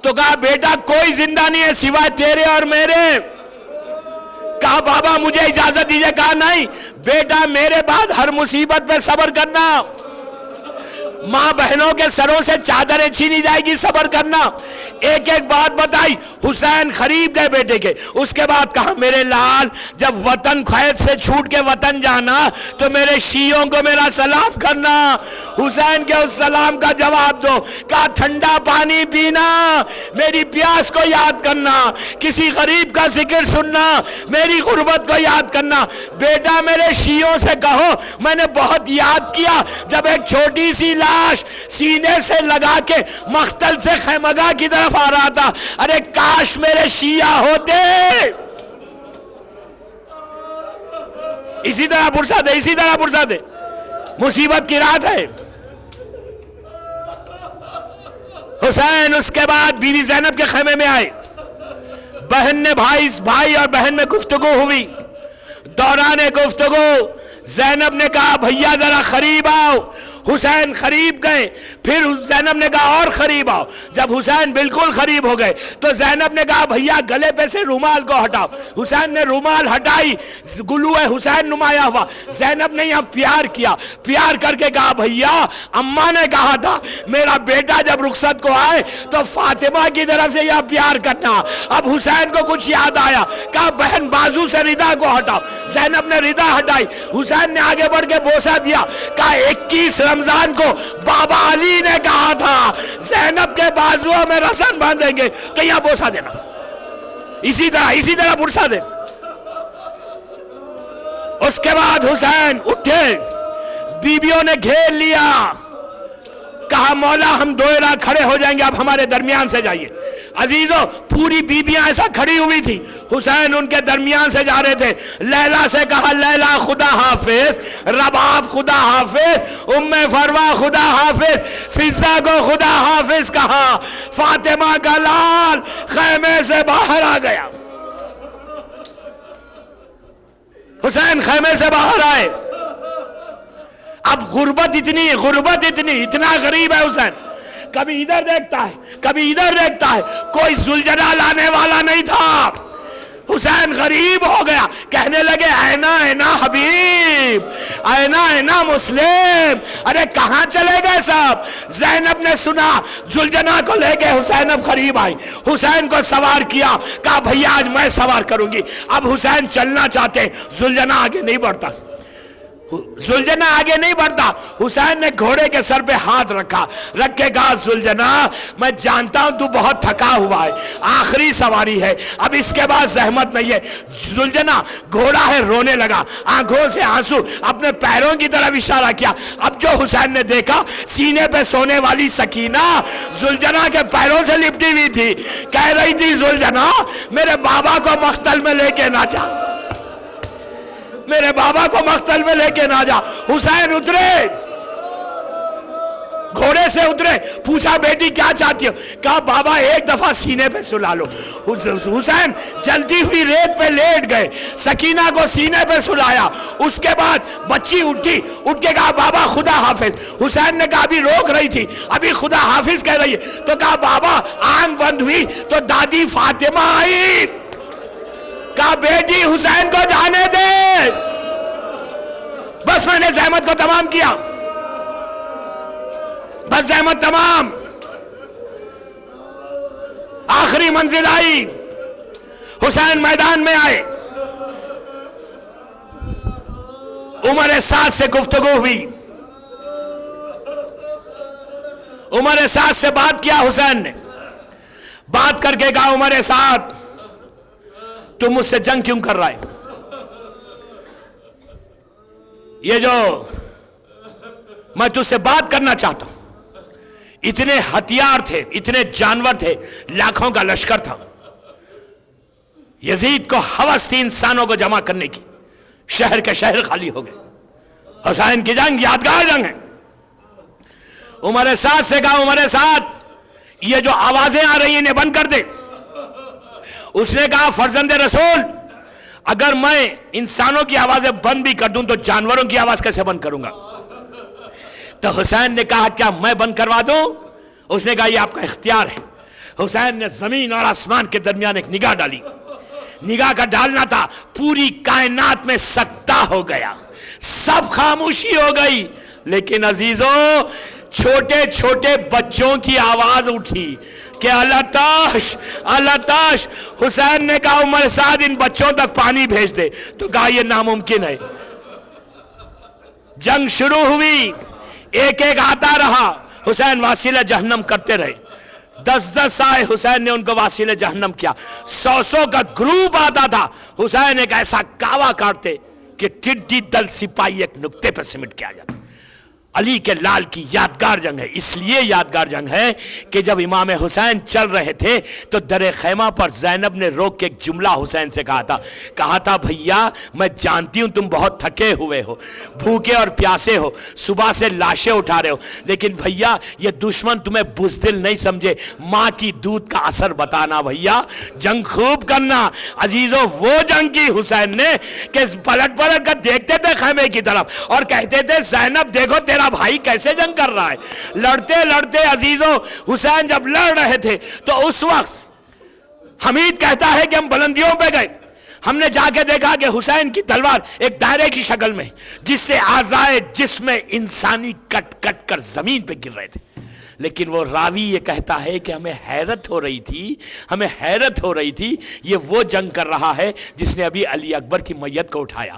تو کہا بیٹا کوئی زندہ نہیں ہے سوائے تیرے اور میرے۔ کہا بابا مجھے اجازت دیجئے۔ کہا نہیں بیٹا میرے بعد ہر مصیبت پہ صبر کرنا، ماں بہنوں کے سروں سے چادریں چھینی جائے گی، صبر کرنا۔ ایک ایک بات بتائی۔ حسین قریب گئے بیٹے کے، اس کے بعد کہا میرے لال جب وطن قید سے چھوٹ کے وطن جانا تو میرے شیعوں کو میرا سلام کرنا۔ حسین کے اس سلام کا جواب دو۔ کہا ٹھنڈا پانی پینا، میری پیاس کو یاد کرنا، کسی غریب کا ذکر سننا، میری غربت کو یاد کرنا۔ بیٹا میرے شیعوں سے کہو میں نے بہت یاد کیا جب ایک چھوٹی سی لاش سینے سے لگا کے مقتل سے خیمگاہ کی طرف آ رہا تھا، ارے کاش میرے شیعہ ہوتے۔ اسی طرح پرسا دے، اسی طرح پرسا دے۔ مصیبت کی رات ہے۔ حسین اس کے بعد بیوی زینب کے خیمے میں آئے، بہن نے بھائی اور بہن میں گفتگو ہوئی۔ دوران گفتگو زینب نے کہا بھیا ذرا قریب آؤ۔ حسین قریب گئے، پھر زینب نے کہا اور قریب آؤ۔ جب حسین بالکل قریب ہو گئے تو زینب نے کہا بھیا گلے پہ سے رومال کو ہٹاؤ۔ حسین نے رومال ہٹائی، گلو حسین نمایاں ہوا۔ زینب نے یہاں پیار کیا، پیار کر کے کہا بھیا اماں نے کہا تھا میرا بیٹا جب رخصت کو آئے تو فاطمہ کی طرف سے یہ پیار کرنا۔ اب حسین کو کچھ یاد آیا، کہا بہن بازو سے ردا کو ہٹاؤ۔ زینب نے ردا ہٹائی، حسین نے آگے بڑھ کے بوسہ دیا، کہا 21 رمضان کو بابا علی نے کہا تھا زینب کے بازوؤں میں رسن باندھیں گے، تو یہاں بوسہ دینا۔ اسی طرح بوسہ دے۔ اس کے بعد حسین اٹھے، بیویوں نے گھیر لیا، کہا مولا ہم دوئرہ کھڑے ہو جائیں گے، اب ہمارے درمیان سے جائیے۔ عزیزو پوری بیبیاں ایسا کھڑی ہوئی تھی، حسین ان کے درمیان سے جا رہے تھے۔ لیلا سے کہا لیلا خدا حافظ، رباب خدا حافظ، ام فروا خدا حافظ، فضا کو خدا حافظ کہا۔ فاطمہ کا لال خیمے سے باہر آ گیا۔ حسین خیمے سے باہر آئے۔ اب غربت اتنی اتنا غریب ہے حسین، کبھی ادھر دیکھتا ہے کبھی ادھر دیکھتا ہے، کوئی زلجنا لانے والا نہیں تھا۔ حسین غریب ہو گیا، کہنے لگے اینا اینا حبیب، اینا اینا مسلم، ارے کہاں چلے گئے سب؟ زینب نے سنا، زلجنا کو لے کے حسین اب قریب آئی، حسین کو سوار کیا، کہا بھیا آج میں سوار کروں گی۔ اب حسین چلنا چاہتے، زلجنا آگے نہیں بڑھتا، زلجنا آگے نہیں بڑھتا۔ حسین نے گھوڑے کے سر پہ ہاتھ رکھا، رکھ کے کہا زلجنا میں جانتا ہوں تو بہت تھکا ہوا ہے، آخری سواری ہے، اب اس کے بعد زحمت نہیں ہے۔ زلجنا گھوڑا ہے رونے لگا، آنکھوں سے آنسو، اپنے پیروں کی طرف اشارہ کیا۔ اب جو حسین نے دیکھا سینے پہ سونے والی سکینہ زلجنا کے پیروں سے لپٹی ہوئی تھی، کہہ رہی تھی زلجنا میرے بابا کو مقتل میں لے کے نہ جا، میرے بابا کو مقتل میں لے کے نہ جا۔ حسین اترے، گھوڑے سے اترے، پوچھا بیٹی کیا چاہتی ہو؟ کہا بابا ایک دفعہ سینے پہ سلا لو۔ حسین جلدی ہوئی ریت پہ لیٹ گئے، سکینہ کو سینے پہ سلایا۔ اس کے بعد بچی اٹھی، اٹھ کے کہا بابا خدا حافظ۔ حسین نے کہا ابھی روک رہی تھی، ابھی خدا حافظ کہہ رہی ہے، تو کہا بابا آنکھ بند ہوئی تو دادی فاطمہ آئی، کہا بیٹی حسین کو جانے دے، بس میں نے زحمت کو تمام کیا، بس زحمت تمام۔ آخری منزل آئی، حسین میدان میں آئے، عمر سعد سے گفتگو ہوئی، عمر سعد سے بات کیا حسین نے، بات کر کے کہا عمر سعد تم مجھ سے جنگ کیوں کر رہا ہے؟ یہ جو میں تجھ سے بات کرنا چاہتا ہوں، اتنے ہتھیار تھے، اتنے جانور تھے، لاکھوں کا لشکر تھا، یزید کو ہوس تھی انسانوں کو جمع کرنے کی، شہر کے شہر خالی ہو گئے۔ حسین کی جنگ یادگار جنگ ہے۔ عمر سعد سے کہا عمر سعد یہ جو آوازیں آ رہی ہیں انہیں بند کر دے۔ اس نے کہا فرزند رسول اگر میں انسانوں کی آوازیں بند بھی کر دوں تو جانوروں کی آواز کیسے بند کروں گا؟ تو حسین نے کہا کیا میں بند کروا دوں؟ اس نے کہا یہ آپ کا اختیار ہے۔ حسین نے زمین اور آسمان کے درمیان ایک نگاہ ڈالی، نگاہ کا ڈالنا تھا، پوری کائنات میں سکتہ ہو گیا، سب خاموشی ہو گئی، لیکن عزیزو چھوٹے چھوٹے بچوں کی آواز اٹھی کہ الاتش الاتش۔ حسین نے کہا عمر سعد ان بچوں تک پانی بھیج دے، تو کہا یہ ناممکن ہے۔ جنگ شروع ہوئی، ایک ایک آتا رہا، حسین واسیلہ جہنم کرتے رہے، 10 آئے، حسین نے ان کو واسیلہ جہنم کیا، 100 کا گروپ آتا تھا، حسین ایک ایسا کعوہ کاٹتے کہ ٹڈی دل سپاہی ایک نقطے پر سمٹ کے آ جاتا۔ علی کے لال کی یادگار جنگ ہے، اس لیے یادگار جنگ ہے کہ جب امام حسین چل رہے تھے تو در خیمہ پر زینب نے روک کے ایک جملہ حسین سے کہا تھا بھیا میں جانتی ہوں تم بہت تھکے ہوئے ہو، بھوکے اور پیاسے ہو، صبح سے لاشیں اٹھا رہے ہو، لیکن بھیا یہ دشمن تمہیں بزدل نہیں سمجھے، ماں کی دودھ کا اثر بتانا، بھیا جنگ خوب کرنا۔ عزیزو وہ جنگ کی حسین نے کہ پلٹ پلٹ کر دیکھتے تھے خیمے کی طرف اور کہتے تھے زینب دیکھو تیرا بھائی کیسے جنگ کر رہا ہے۔ لڑتے لڑتے عزیزو حسین جب لڑ رہے تھے تو اس وقت حمید کہتا ہے کہ ہم بلندیوں پہ گئے، ہم نے جا کے دیکھا کہ حسین کی تلوار ایک دائرے کی شکل میں جس سے اعضائے جسم انسانی کٹ کٹ کر زمین پہ گر رہے تھے، لیکن وہ راوی یہ کہتا ہے کہ ہمیں حیرت ہو رہی تھی یہ وہ جنگ کر رہا ہے جس نے ابھی علی اکبر کی میت کو اٹھایا،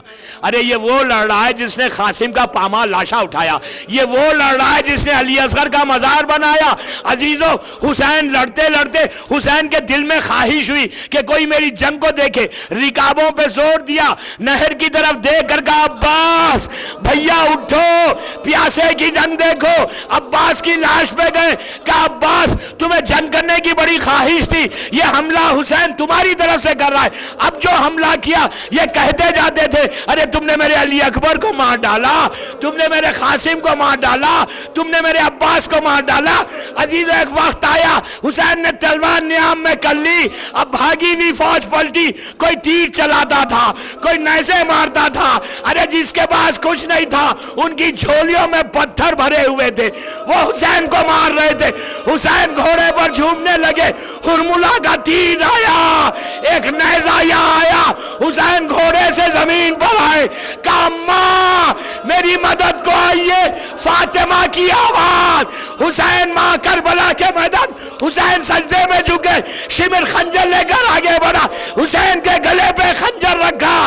ارے یہ وہ لڑ رہا ہے جس نے قاسم کا پامال لاشا اٹھایا، یہ وہ لڑ رہا ہے جس نے علی اصغر کا مزار بنایا۔ عزیزو حسین لڑتے لڑتے حسین کے دل میں خواہش ہوئی کہ کوئی میری جنگ کو دیکھے، رکابوں پہ زور دیا، نہر کی طرف دیکھ کر کہا عباس بھیا اٹھو، پیاسے کی جنگ دیکھو۔ عباس کی لاش پہ گئے، کہا عباس تمہیں جنگ کرنے کی بڑی خواہش تھی، یہ حملہ حسین تمہاری طرف سے کر رہا ہے، اب جو حملہ کیا یہ کہتے جاتے تھے ارے تم نے میرے علی اکبر کو مار ڈالا، تم نے میرے قاسم کو مار ڈالا، تم نے میرے عباس کو مار ڈالا۔ عزیز ایک وقت آیا حسین نے تلوار نیام میں کر لی، اب بھاگی ہوئی فوج پلٹی، کوئی تیر چلاتا تھا، کوئی نیزے مارتا تھا، ارے جس کے پاس کچھ نہیں تھا ان کی جھولیوں میں پتھر بھرے ہوئے تھے، وہ حسین کو مار رہے تھے۔ حسین گھوڑے پر جھومنے لگے، ہرملہ کا تیر آیا، ایک نیزہ یہاں آیا، حسین گھوڑے سے زمین پر آئے، کہا ماں میری مدد کو آئیے، فاطمہ کی آواز۔ حسین ماں کربلا کے میدان، حسین سجدے میں جھکے، شمر خنجر لے کر آگے بڑھا، حسین کے گلے پہ خنجر رکھا۔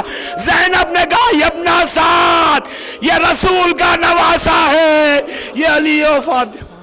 زینب نے کہا ابن سعد یہ رسول کا نواسا ہے، یہ علی و فاطمہ